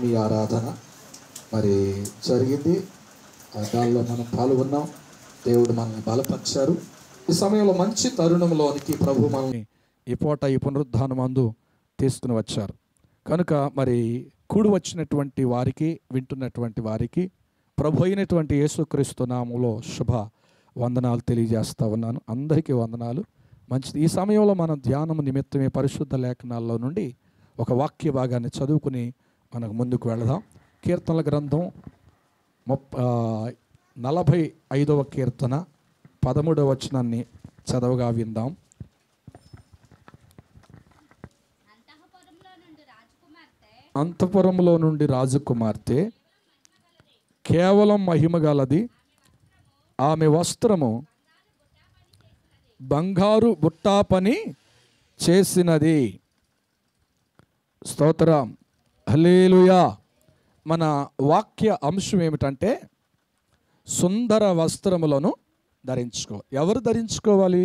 మీ ఆరాధన మరి జరిగింది. దానిలో మనం పాల్గొన్నాం. దేవుడు మనల్ని బలపరిచారు. ఈ సమయంలో మంచి తరుణంలోనికి ప్రభు మనల్ని ఈ పూట ఈ పునరుద్ధానమందు తీసుకుని వచ్చారు కనుక మరి కూడి వచ్చినటువంటి వారికి, వింటున్నటువంటి వారికి ప్రభు అయినటువంటి యేసుక్రీస్తు నామములో శుభ వందనాలు తెలియజేస్తా ఉన్నాను. అందరికీ వందనాలు. మంచిది. ఈ సమయంలో మనం ధ్యానం నిమిత్తమే పరిశుద్ధ లేఖనాల్లో నుండి ఒక వాక్య భాగాన్ని చదువుకుని మనకు ముందుకు వెళదాం. కీర్తనల గ్రంథం 45వ కీర్తన 13వ వచనాన్ని చదవగా విందాం. అంతఃపురంలో నుండి రాజకుమార్తె కేవలం మహిమ గలది, ఆమె వస్త్రము బంగారు బుట్టా పని చేసినది. స్తోత్రం, హల్లెలూయా. మన వాక్య అంశం ఏమిటంటే సుందర వస్త్రములను ధరించుకోవాలి. ఎవరు ధరించుకోవాలి?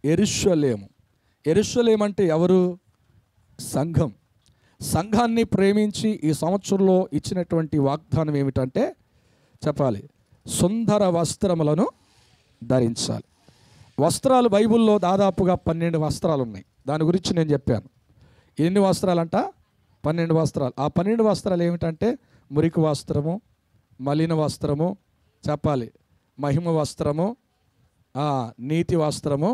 యెరూషలేము. యెరూషలేము అంటే ఎవరు? సంఘం. సంఘాన్ని ప్రేమించి ఈ సంవత్సరంలో ఇచ్చినటువంటి వాగ్దానం ఏమిటంటే చెప్పాలి, సుందర వస్త్రములను ధరించాలి. వస్త్రాలు బైబిల్లో దాదాపుగా 12 వస్త్రాలు ఉన్నాయి. దాని గురించి నేను చెప్పాను. ఎన్ని వస్త్రాలంట? 12 వస్త్రాలు. ఆ 12 వస్త్రాలు ఏమిటంటే మురికి వస్త్రము, మలిన వస్త్రము, చెప్పాలి మహిమ వస్త్రము, నీతి వస్త్రము,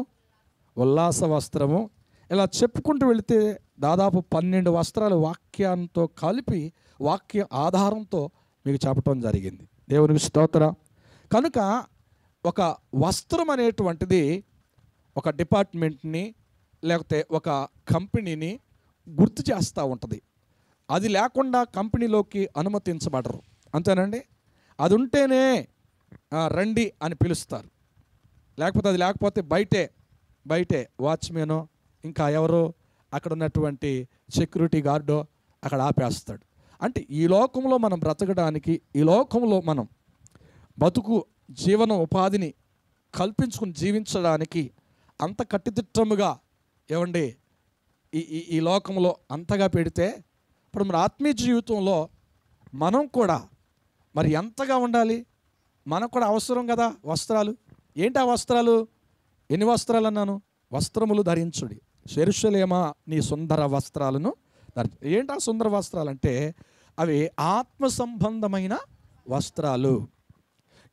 ఉల్లాస వస్త్రము, ఇలా చెప్పుకుంటూ వెళితే దాదాపు 12 వస్త్రాలు వాక్యంతో కలిపి వాక్య ఆధారంతో మీకు చెప్పటం జరిగింది. దేవునికి స్తోత్రం. కనుక ఒక వస్త్రం అనేటువంటిది ఒక డిపార్ట్మెంట్ని లేకపోతే ఒక కంపెనీని గుర్తు చేస్తూ ఉంటుంది. అది లేకుండా కంపెనీలోకి అనుమతించబడరు. అంతేనండి. అది ఉంటేనే రండి అని పిలుస్తారు. లేకపోతే అది లేకపోతే బయటే వాచ్మెనో ఇంకా ఎవరో అక్కడ ఉన్నటువంటి సెక్యూరిటీ గార్డో అక్కడ ఆపేస్తాడు. అంటే ఈ లోకంలో మనం బ్రతకడానికి, ఈ లోకంలో మనం బతుకు జీవన ఉపాధిని కల్పించుకుని జీవించడానికి అంత కట్టుదిట్టముగా ఏమండి ఈ లోకంలో అంతగా పెడితే ఇప్పుడు మన ఆత్మీయ జీవితంలో మనం కూడా మరి ఎంతగా ఉండాలి? మనకు కూడా అవసరం కదా వస్త్రాలు. ఏంటి ఆ వస్త్రాలు? ఎన్ని వస్త్రాలు అన్నాను? వస్త్రములు ధరించుడి. యెరూషలేమా నీ సుందర వస్త్రాలను ధరించు. ఏంటి ఆ సుందర వస్త్రాలు అంటే అవి ఆత్మ సంబంధమైన వస్త్రాలు.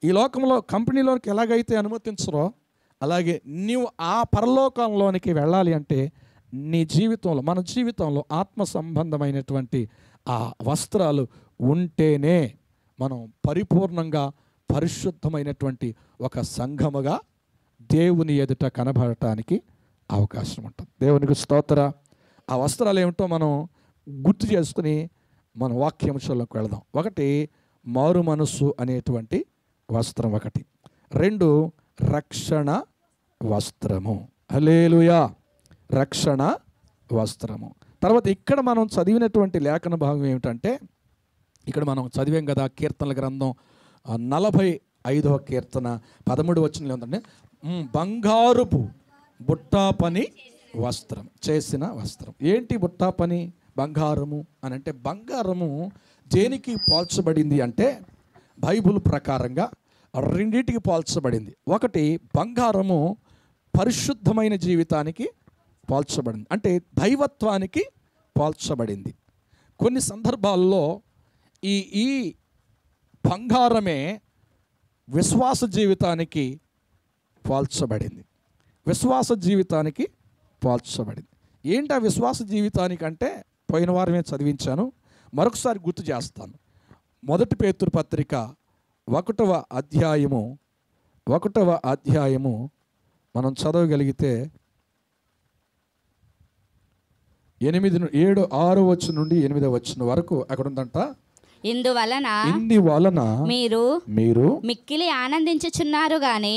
ఈ లోకంలో కంపెనీలోకి ఎలాగైతే అనుమతించరో అలాగే నీవు ఆ పరలోకంలోనికి వెళ్ళాలి అంటే నీ జీవితంలో, మన జీవితంలో ఆత్మ సంబంధమైనటువంటి ఆ వస్త్రాలు ఉంటేనే మనం పరిపూర్ణంగా పరిశుద్ధమైనటువంటి ఒక సంఘముగా దేవుని ఎదుట కనబడటానికి అవకాశం ఉంటుంది. దేవునికి స్తోత్ర. ఆ వస్త్రాలు ఏమిటో మనం గుర్తు చేసుకుని మన వాక్యాంశాల్లోకి వెళదాం. ఒకటి మారు మనస్సు అనేటువంటి వస్త్రం, ఒకటి. 2 రక్షణ వస్త్రము. హల్లెలూయా. రక్షణ వస్త్రము. తర్వాత ఇక్కడ మనం చదివినటువంటి లేఖన భాగం ఏమిటంటే ఇక్కడ మనం చదివాం కదా, కీర్తనల గ్రంథం 45వ కీర్తన 13వ వచనంలో ఉందంటే బంగారుపు బుట్టా పని వస్త్రం చేసిన వస్త్రం. ఏంటి బుట్టా పని? బంగారము అని అంటే బంగారము దేనికి పోల్చబడింది అంటే బైబిల్ ప్రకారంగా రెండింటికి పోల్చబడింది. ఒకటి బంగారము పరిశుద్ధమైన జీవితానికి పోల్చబడింది, అంటే దైవత్వానికి పోల్చబడింది. కొన్ని సందర్భాల్లో ఈ బంగారమే విశ్వాస జీవితానికి పోల్చబడింది. విశ్వాస జీవితానికి పోల్చబడింది. ఏంటి ఆ విశ్వాస జీవితానికి అంటే పోయిన వారమే చదివించాను, మరొకసారి గుర్తు చేస్తాను. 1 పేతురు పత్రిక 1వ అధ్యాయము మనం చదవగలిగితే 6వ వచనం నుండి 8వ వచనం వరకు అక్కడ ఉందంట. ఇందువలన మీరు మిక్కిలి ఆనందించుచున్నారు గాని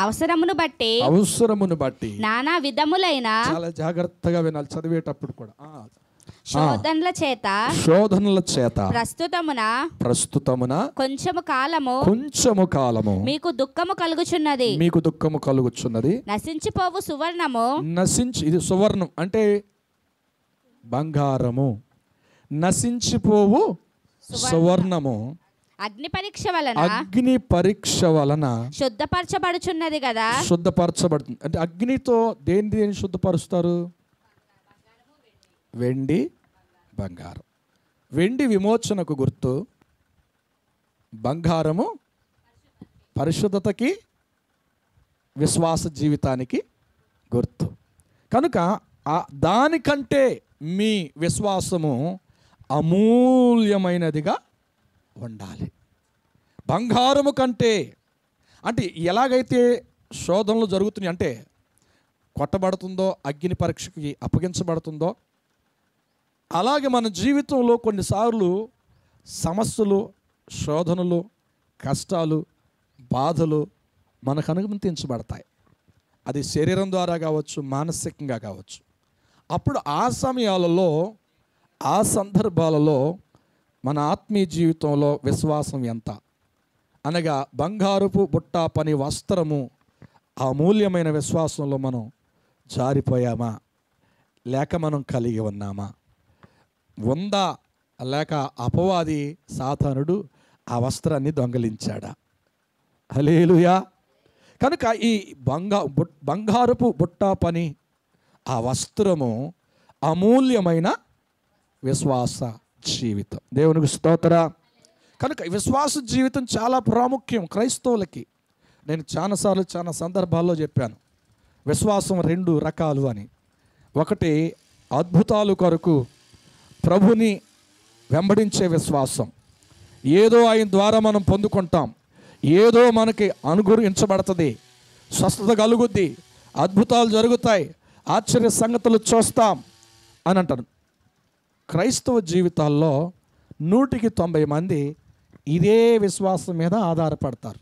అవసరమును బట్టి నానా విధములైన, చాలా జాగ్రత్తగా వినాలి చదివేటప్పుడు కూడా, శోధనల చేత ప్రస్తుతమున కొంచెము కాలము మీకు దుఃఖము కలుగుచున్నది. నశించిపోవు సువర్ణము. ఇది సువర్ణం అంటే బంగారము, నశించిపోవు సువర్ణము అగ్ని పరీక్ష వలన శుద్ధపరచబడుచున్నది కదా. శుద్ధపరచబడుతుంది అంటే అగ్నితో దేని శుద్ధపరుస్తారు? వెండి, బంగారం. వెండి విమోచనకు గుర్తు, బంగారము పరిశుద్ధతకి, విశ్వాస జీవితానికి గుర్తు. కనుక దానికంటే మీ విశ్వాసము అమూల్యమైనదిగా ఉండాలి. బంగారము కంటే అంటే ఎలాగైతే శోధనలు జరుగుతున్నాయి అంటే కొట్టబడుతుందో, అగ్ని పరీక్షకి అప్పగించబడుతుందో, అలాగే మన జీవితంలో కొన్నిసార్లు సమస్యలు, శోధనలు, కష్టాలు, బాధలు మనకు అనుమతించబడతాయి. అది శరీరం ద్వారా కావచ్చు, మానసికంగా కావచ్చు. అప్పుడు ఆ సమయాలలో, ఆ సందర్భాలలో మన ఆత్మీయ జీవితంలో విశ్వాసం ఎంత అనగా బంగారపు బుట్ట పని వస్త్రము, ఆ అమూల్యమైన విశ్వాసంలో మనం జారిపోయామా, లేక మనం కలిగి ఉన్నామా? ఉందా, లేక అపవాది సాతానుడు ఆ వస్త్రాన్ని దొంగలించాడా? హల్లెలూయా. కనుక ఈ బంగారపు బుట్ట పని, ఆ వస్త్రము అమూల్యమైన విశ్వాస జీవితం. దేవునికి స్తోత్ర. కనుక విశ్వాస జీవితం చాలా ప్రాముఖ్యం క్రైస్తవులకి. నేను చాలాసార్లు చాలా సందర్భాల్లో చెప్పాను, విశ్వాసం 2 రకాలు అని. ఒకటి అద్భుతాలు కొరకు ప్రభుని వెంబడించే విశ్వాసం, ఏదో ఆయన ద్వారా మనం పొందుకుంటాం, ఏదో మనకి అనుగ్రహించబడుతుంది, స్వస్థత కలుగుద్ది, అద్భుతాలు జరుగుతాయి, ఆశ్చర్య సంగతులు చూస్తాం అని అంటారు. క్రైస్తవ జీవితాల్లో 100కి 90 మంది ఇదే విశ్వాసం మీద ఆధారపడతారు.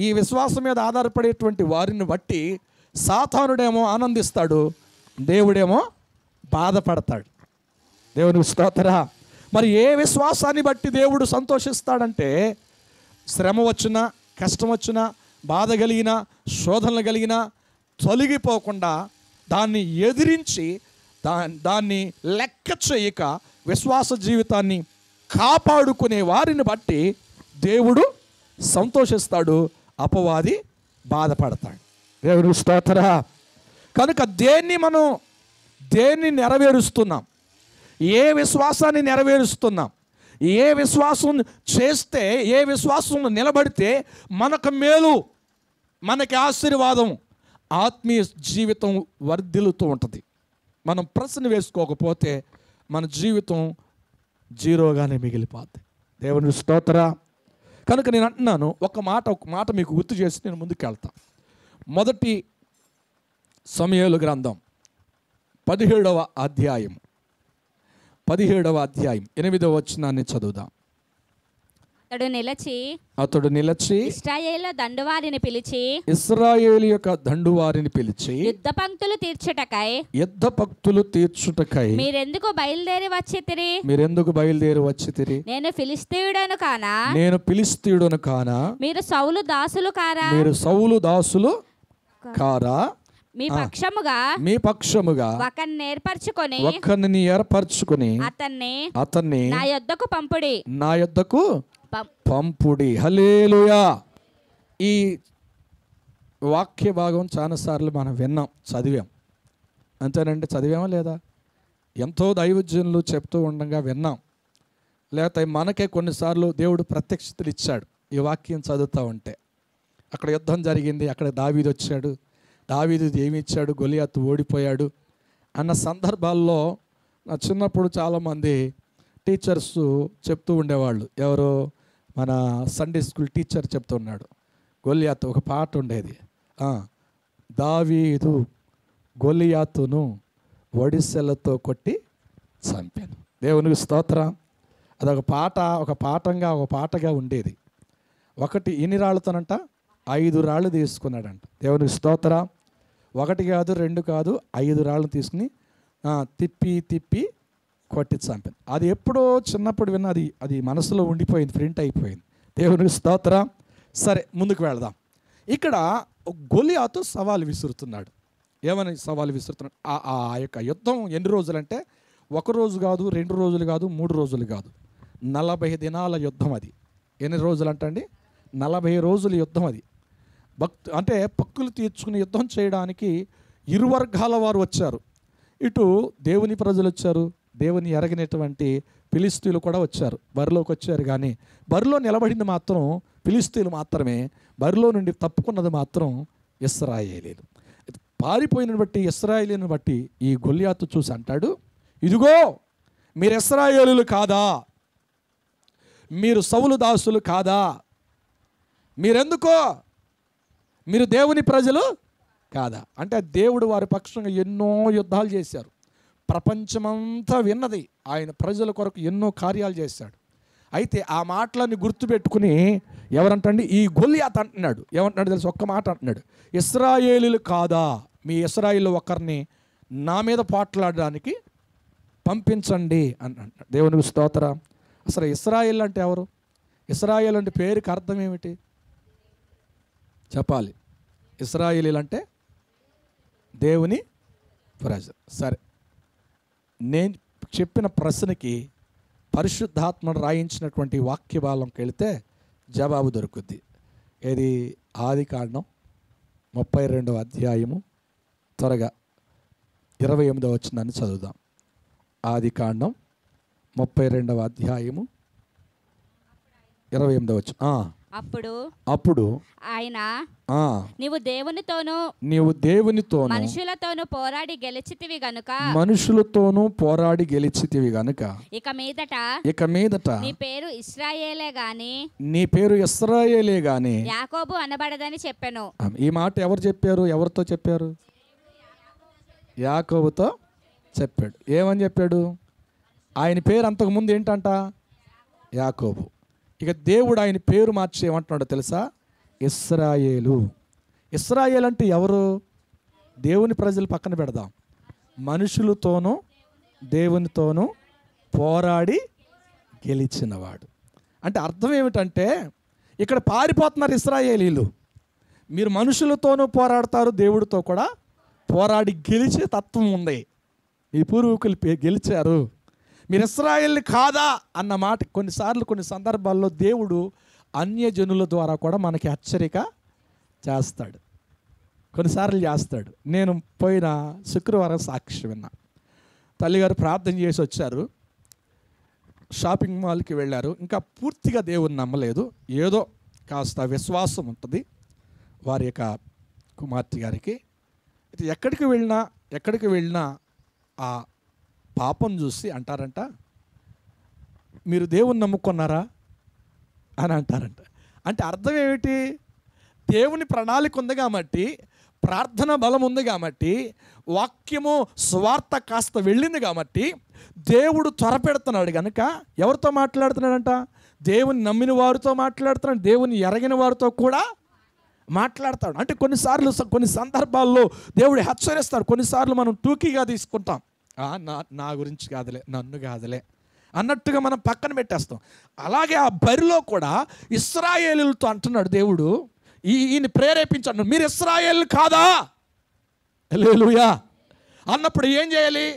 ఈ విశ్వాసం మీద ఆధారపడేటువంటి వారిని బట్టి సాతానుడేమో ఆనందిస్తాడు, దేవుడేమో బాధపడతాడు. దేవునికి స్తోత్ర. మరి ఏ విశ్వాసాన్ని బట్టి దేవుడు సంతోషిస్తాడంటే, శ్రమ వచ్చినా, కష్టం వచ్చినా, బాధ కలిగినా, శోధనలు కలిగినా తొలగిపోకుండా దాన్ని ఎదిరించి దాన్ని లెక్క చేయక విశ్వాస జీవితాన్ని కాపాడుకునే వారిని బట్టి దేవుడు సంతోషిస్తాడు, అపవాది బాధపడతాడు. దేవుడు స్తోత్ర. కనుక దేన్ని నెరవేరుస్తున్నాం, ఏ విశ్వాసాన్ని నెరవేరుస్తున్నాం, ఏ విశ్వాసం చేస్తే, ఏ విశ్వాసం నిలబడితే మనకు మేలు, మనకి ఆశీర్వాదం, ఆత్మీయ జీవితం వర్ధిల్లుతూ ఉంటుంది. మనం ప్రశ్న వేసుకోకపోతే మన జీవితం జీరోగానే మిగిలిపోద్ది. దేవుని స్తోత్ర. కనుక నేను అంటున్నాను, ఒక మాట మీకు గుర్తు చేసి నేను ముందుకు వెళ్తాను. 1 సమూయేలు గ్రంథం 17వ అధ్యాయం 8వ వచనాన్ని చదువుదాం. అతడు నిలచి ఇశ్రాయేలు యొక్క దండువారిని పిలిచి యుద్ధ పంక్తులు తీర్చుటకై మీరెందుకు బయలుదేరి వచ్చితిరి? నేను ఫిలిష్తీయుడను కానా? మీరు సౌలు దాసులు కారా? మీ పక్షముగా ఒకరిని ఏర్పరచుకొని అతన్ని నా యొద్దకు పంపుడి. హల్లెలూయా. ఈ వాక్య భాగం చాలాసార్లు మనం విన్నాం, చదివాం. అంతేనండి, చదివామా లేదా? ఎంతో దైవజనులు చెప్తూ ఉండగా విన్నాం, లేకపోతే మనకే కొన్నిసార్లు దేవుడు ప్రత్యక్షతలు ఇచ్చాడు. ఈ వాక్యం చదువుతూ ఉంటే అక్కడ యుద్ధం జరిగింది, అక్కడ దావీదు వచ్చాడు, దావీదు ఏమి ఇచ్చాడు, గొలియాతు ఓడిపోయాడు అన్న సందర్భాల్లో నా చిన్నప్పుడు చాలామంది టీచర్స్ చెప్తూ ఉండేవాళ్ళు. ఎవరో మన సండే స్కూల్ టీచర్ చెప్తున్నాడు, గొలియాతు ఒక పాట ఉండేది, దావీదు గొలియాతును ఒడిసెలతో కొట్టి చంపాను. దేవునికి స్తోత్రం. అదొక పాట, ఒక పాటగా ఉండేది. ఎన్ని రాళ్ళతోనంట? 5 రాళ్ళు తీసుకున్నాడంట. దేవునికి స్తోత్రం. 1 కాదు, 2 కాదు, 5 రాళ్ళు తీసుకుని తిప్పి కొట్టి చంపాను. అది ఎప్పుడో చిన్నప్పుడు విన్న, అది మనసులో ఉండిపోయింది, ప్రింట్ అయిపోయింది. దేవునికి స్తోత్రం. సరే, ముందుకు వెళదాం. ఇక్కడ గొలియాతు సవాలు విసురుతున్నాడు. ఏమని సవాలు విసురుతున్నాడు? ఆ యొక్క యుద్ధం ఎన్ని రోజులంటే ఒక రోజు కాదు, 2 రోజులు కాదు, 3 రోజులు కాదు, 40 దినాల యుద్ధం అది. ఎన్ని రోజులు అంటండి? 40 రోజుల యుద్ధం అది. అంటే పక్కులు తీర్చుకుని యుద్ధం చేయడానికి ఇరు వర్గాల వారు వచ్చారు. ఇటు దేవుని ప్రజలు వచ్చారు, దేవుని ఎరగనటువంటి ఫిలిస్తీన్లు కూడా వచ్చారు. బరిలోకి వచ్చారు, కానీ బరిలో నిలబడింది మాత్రం ఫిలిస్తీన్లు మాత్రమే. బరిలో నుండి తప్పుకున్నది మాత్రం ఇశ్రాయేలీలు. పారిపోయిన బట్టి ఇశ్రాయేలీని బట్టి ఈ గొల్యాతు చూసి అంటాడు, ఇదిగో మీరు ఇశ్రాయేలీలు కాదా? మీరు సౌలు దాసులు కాదా? మీరెందుకో? మీరు దేవుని ప్రజలు కాదా? అంటే దేవుడు వారి పక్షంగా ఎన్నో యుద్ధాలు చేశారు. ప్రపంచమంతా విన్నది. ఆయన ప్రజల కొరకు ఎన్నో కార్యాలు చేశాడు. అయితే ఆ మాటలన్నీ గుర్తుపెట్టుకుని ఎవరంటండి, ఈ గొల్యాతు అంటున్నాడు. ఏమంటున్నాడు తెలుసు? ఒక్క మాట అంటున్నాడు, ఇశ్రాయేలీలు కాదా? మీ ఇశ్రాయేలు ఒకరిని నా మీద పోట్లాడడానికి పంపించండి అని అంటాడు. దేవునికి స్తోత్రం. అసలు ఇశ్రాయేల్ అంటే ఎవరు? ఇశ్రాయేల్ అంటే పేరుకి అర్థం ఏమిటి చెప్పాలి? ఇశ్రాయేలీలు అంటే దేవుని ప్రజలు. సరే, నేను చెప్పిన ప్రశ్నకి పరిశుద్ధాత్మను రాయించినటువంటి వాక్య భాగంకి వెళితే జవాబు దొరుకుద్ది. ఇది ఆదికాండం 32వ అధ్యాయము, త్వరగా 28వ వచనాన్ని చదువుదాం. ఆదికాండం 32వ అధ్యాయము 28వ వచనం. అప్పుడు ఆయన నీవు దేవునితోనూ మనుషులతోనూ పోరాడి గెలిచితివి గనుక ఇక మీదట నీ పేరు ఇశ్రాయేలే గాని యాకోబు అనబడదని చెప్పెను. ఈ మాట ఎవరు చెప్పారు? ఎవరితో చెప్పారు? యాకోబుతో చెప్పాడు. ఏమని చెప్పాడు? ఆయన పేరు అంతకుముందు ఏంటంట? యాకోబు. ఇక దేవుడు ఆయన పేరు మార్చి ఏమంటున్నాడో తెలుసా? ఇశ్రాయేలు. ఇశ్రాయేల్ అంటే ఎవరు? దేవుని ప్రజలు పక్కన పెడదాం, మనుషులతోనూ దేవునితోనూ పోరాడి గెలిచినవాడు. అంటే అర్థం ఏమిటంటే, ఇక్కడ పారిపోతున్నారు ఇశ్రాయేలీలు. మీరు మనుషులతోనూ పోరాడతారు, దేవుడితో కూడా పోరాడి గెలిచే తత్వం ఉంది. ఈ పూర్వీకులు గెలిచారు. మీరు ఇశ్రాయేల్ని కాదా అన్న మాట కొన్నిసార్లు కొన్ని సందర్భాల్లో దేవుడు అన్యజనుల ద్వారా కూడా మనకి హెచ్చరిక చేస్తాడు. కొన్నిసార్లు చేస్తాడు. నేను పోయిన శుక్రవారం సాక్ష్యం విన్నా. తల్లిగారు ప్రార్థన చేసి వచ్చారు, షాపింగ్ మాల్కి వెళ్ళారు. ఇంకా పూర్తిగా దేవుని నమ్మలేదు, ఏదో కాస్త విశ్వాసం ఉంటుంది వారి యొక్క కుమార్తె గారికి. అయితే ఎక్కడికి వెళ్ళినా ఆ పాపం చూసి అంటారంట, మీరు దేవుని నమ్ముకున్నారా అని అంటారంట. అంటే అర్థం ఏమిటి? దేవుని ప్రణాళిక ఉంది కాబట్టి, ప్రార్థన బలం ఉంది కాబట్టి, వాక్యము స్వార్థ కాస్త వెళ్ళింది కాబట్టి దేవుడు త్వరపెడుతున్నాడు కనుక ఎవరితో మాట్లాడుతున్నాడంట? దేవుని నమ్మిన వారితో మాట్లాడుతున్నాడు, దేవుని ఎరగిన వారితో కూడా మాట్లాడతాడు. అంటే కొన్నిసార్లు కొన్ని సందర్భాల్లో దేవుడు హెచ్చరిస్తాడు. కొన్నిసార్లు మనం టూకీగా తీసుకుంటాం, నా గురించి కాదులే, నన్ను కాదులే అన్నట్టుగా మనం పక్కన పెట్టేస్తాం. అలాగే ఆ బరిలో కూడా ఇశ్రాయేలులతో అంటున్నాడు దేవుడు, ఈయన ప్రేరేపించాడు, మీరు ఇశ్రాయేలు కాదా? హల్లెలూయా అన్నప్పుడు ఏం చేయాలి?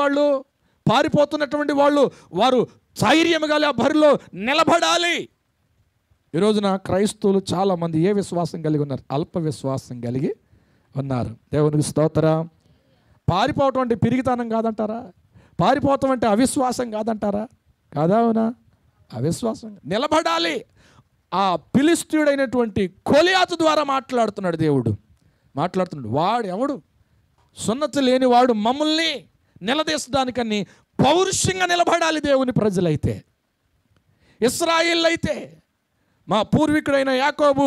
వాళ్ళు పారిపోతున్నటువంటి వారు ధైర్యంగా ఆ బరిలో నిలబడాలి. ఈరోజున క్రైస్తవులు చాలామంది ఏ విశ్వాసం కలిగి ఉన్నారు? అల్ప విశ్వాసం కలిగి ఉన్నారు. దేవునికి స్తోత్రం. పారిపోవటం అంటే పిరిగితనం కాదంటారా? పారిపోవటం అంటే అవిశ్వాసం కాదంటారా? కాదా? అవునా? అవిశ్వాసం. నిలబడాలి. ఆ ఫిలిష్తీయుడైనటువంటి గొలియాతు ద్వారా మాట్లాడుతున్నాడు దేవుడు. వాడు ఎవడు? సున్నతి లేని వాడు మమ్మల్ని నిలదీసడానికని పౌరుషంగా నిలబడాలి దేవుని ప్రజలైతే. ఇశ్రాయేల్ అయితే, మా పూర్వీకుడైన యాకోబు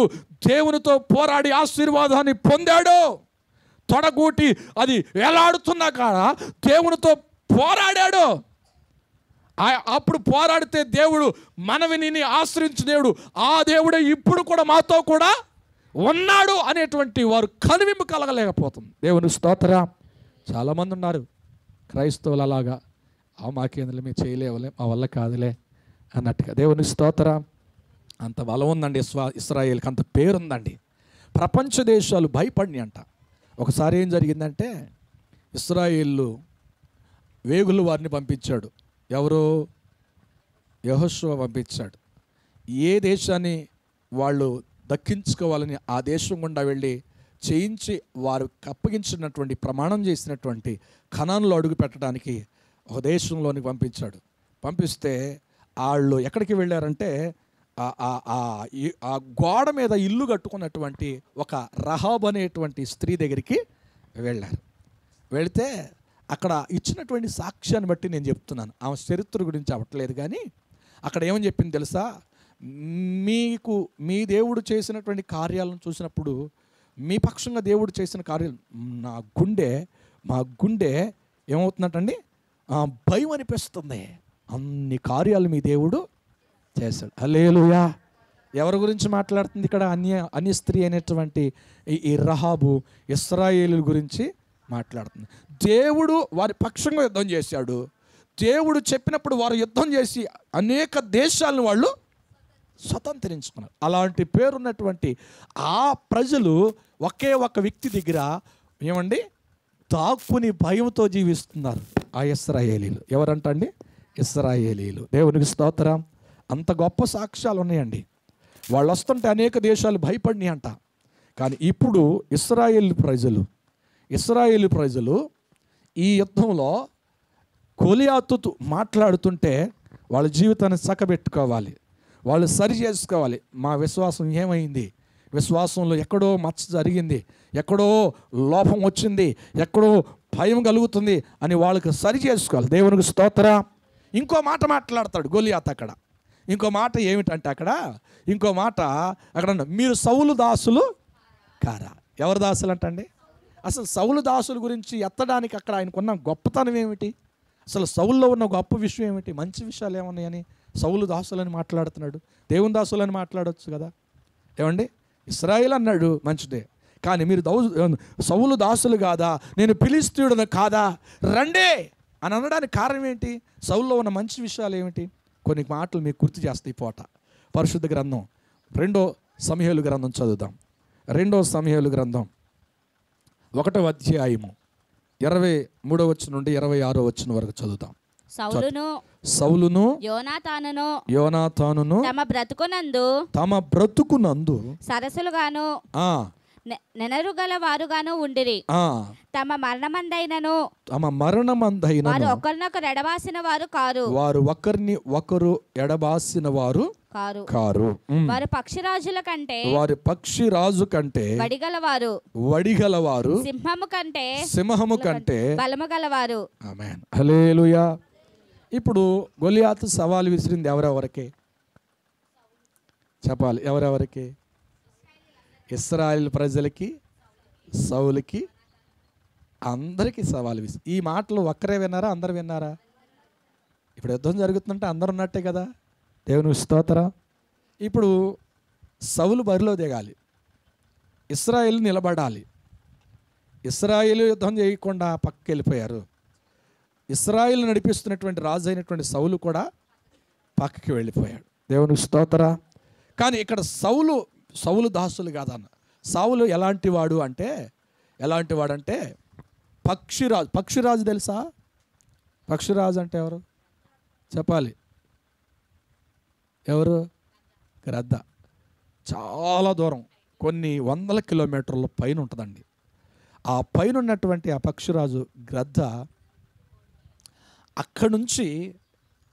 దేవునితో పోరాడి ఆశీర్వాదాన్ని పొందాడు. తొడగూటి అది వేలాడుతున్నా కాడ దేవునితో పోరాడాడు. అప్పుడు పోరాడితే దేవుడు మనవిని ఆశ్రయించిన దేవుడు, ఆ దేవుడే ఇప్పుడు కూడా మాతో కూడా ఉన్నాడు అనేటువంటి వారు కనువింపు కలగలేకపోతుంది. దేవుని స్తోత్రం. చాలామంది ఉన్నారు క్రైస్తవులు అలాగా, మాకేందులో మేము చేయలేవులే, మా వల్ల కాదులే అన్నట్టుగా. దేవుని స్తోత్రం. అంత బలం ఉందండి ఇశ్రాయేల్కి, అంత పేరుందండి. ప్రపంచ దేశాలు భయపడినాయి అంట. ఒకసారి ఏం జరిగిందంటే, ఇశ్రాయేళ్ళు వేగుల వారిని పంపించాడు. ఎవరు? యెహోషువ పంపించాడు. ఏ దేశాన్ని వాళ్ళు దక్కించుకోవాలని ఆ దేశం గుండా వెళ్ళి చేయించి వారు అప్పగించినటువంటి ప్రమాణం చేసినటువంటి కనానులో అడుగు పెట్టడానికి ఒక దేశంలోనికి పంపించాడు. పంపిస్తే వాళ్ళు ఎక్కడికి వెళ్ళారంటే ఆ గోడ మీద ఇల్లు కట్టుకున్నటువంటి ఒక రహాబ్ అనేటువంటి స్త్రీ దగ్గరికి వెళ్ళారు. వెళితే అక్కడ ఇచ్చినటువంటి సాక్ష్యాన్ని బట్టి నేను చెప్తున్నాను, ఆమె చరిత్ర గురించి అవ్వట్లేదు. కానీ అక్కడ ఏమని చెప్పింది తెలుసా? మీకు మీ దేవుడు చేసినటువంటి కార్యాలను చూసినప్పుడు, మీ పక్షంగా దేవుడు చేసిన కార్యాలు మా గుండె ఏమవుతుందంటండి, భయం అనిపిస్తుంది. అన్ని కార్యాలు మీ దేవుడు చేశాడు. హల్లెలూయా. ఎవరి గురించి మాట్లాడుతుంది ఇక్కడ? అన్య స్త్రీ అయినటువంటి ఈ రహాబు ఇశ్రాయేలు గురించి మాట్లాడుతుంది. దేవుడు వారి పక్షంగా యుద్ధం చేశాడు. దేవుడు చెప్పినప్పుడు వారు యుద్ధం చేసి అనేక దేశాలను వాళ్ళు స్వతంత్రించుకున్నారు. అలాంటి పేరున్నటువంటి ఆ ప్రజలు ఒకే ఒక వ్యక్తి దగ్గర ఏమండి దాక్కుని భయంతో జీవిస్తున్నారు. ఆ ఇశ్రాయేలీలు ఎవరంటండి? ఇశ్రాయేలీలు. దేవునికి స్తోత్రం. అంత గొప్ప సాక్ష్యాలు ఉన్నాయండి. వాళ్ళు వస్తుంటే అనేక దేశాలు భయపడినాయి అంట. కానీ ఇప్పుడు ఇశ్రాయేలు ప్రజలు ఈ యుద్ధంలో గొలియాతుతో మాట్లాడుతుంటే వాళ్ళ జీవితాన్ని చక్కబెట్టుకోవాలి, వాళ్ళు సరి చేసుకోవాలి. మా విశ్వాసం ఏమైంది? విశ్వాసంలో ఎక్కడో మచ్చ జరిగింది, ఎక్కడో లోపం వచ్చింది, ఎక్కడో భయం కలుగుతుంది అని వాళ్ళకి సరి చేసుకోవాలి. దేవునికి స్తోత్రం. ఇంకో మాట మాట్లాడతాడు గొలియాతు అక్కడ. ఇంకో మాట ఏమిటంటే ఇంకో మాట అక్కడ మీరు సౌలు దాసులు కారా? ఎవరు దాసులు అంటండి? అసలు సౌలు దాసుల గురించి ఎత్తడానికి అక్కడ ఆయనకున్న గొప్పతనం ఏమిటి? అసలు సౌల్లో ఉన్న గొప్ప విషయం ఏమిటి? మంచి విషయాలు ఏమున్నాయని సౌలు దాసులని మాట్లాడుతున్నాడు. దేవుని దాసులని మాట్లాడవచ్చు కదా. ఏమండి, ఇశ్రాయేల్ అన్నాడు మంచిదే, కానీ మీరు సౌలు దాసులు కాదా, నేను ఫిలిష్తీయుడను కాదా, రండే అని అనడానికి కారణం ఏంటి? సౌల్లో ఉన్న మంచి విషయాలు ఏమిటి? కొన్ని మాటలు మీకు గుర్తు చేస్తాయి. పూట పరిశుద్ధ గ్రంథం 2 సమూయేలు గ్రంథం చదువుదాం. 2 సమూయేలు గ్రంథం 1వ అధ్యాయము 23వ వచనం నుండి 26వ వచనం వరకు చదువుతాం. సౌలును యోనాతానును తమ బ్రతుకునందు సరస్సులుగాను నెనరుగల వారుగాను ఉండిరి. తమ మరణమందైనను వారు ఒకరినొకరు ఎడబాసిన వారు కారు. వారు ఒకరిని ఒకరు ఎడబాసిన వారు కారు. వారు పక్షిరాజు కంటే వడిగలవారు, సింహము కంటే బలము గలవారు. ఆమేన్. హల్లెలూయా. ఇప్పుడు గొలియాతు సవాలు విసిరింది ఎవరెవరికి చెప్పాలి? ఎవరెవరికి? ఇశ్రాయేల్ ప్రజలకి, సౌలుకి, అందరికీ సవాలు విసిరి. ఈ మాటలు ఒక్కరే విన్నారా? అందరు విన్నారా? ఇప్పుడు యుద్ధం జరుగుతుందంటే అందరు ఉన్నట్టే కదా. దేవుని స్తోత్రం. ఇప్పుడు సౌలు బరిలో దిగాలి, ఇశ్రాయేల్ నిలబడాలి. ఇశ్రాయేల్ యుద్ధం చేయకుండా పక్కకి వెళ్ళిపోయారు. ఇశ్రాయేల్ నడిపిస్తున్నటువంటి రాజు అయినటువంటి సౌలు కూడా పక్కకి వెళ్ళిపోయాడు. దేవుని స్తోత్రం. కానీ ఇక్కడ సౌలు దాసులు కాదన్న. సౌలు ఎలాంటి వాడు అంటే పక్షిరాజు తెలుసా? పక్షిరాజు అంటే ఎవరు చెప్పాలి? ఎవరు? గ్రద్ద. చాలా దూరం, కొన్ని వందల కిలోమీటర్ల పైన ఉంటుందండి. ఆ పైన ఉన్నటువంటి ఆ పక్షిరాజు గ్రద్ద అక్కడి నుంచి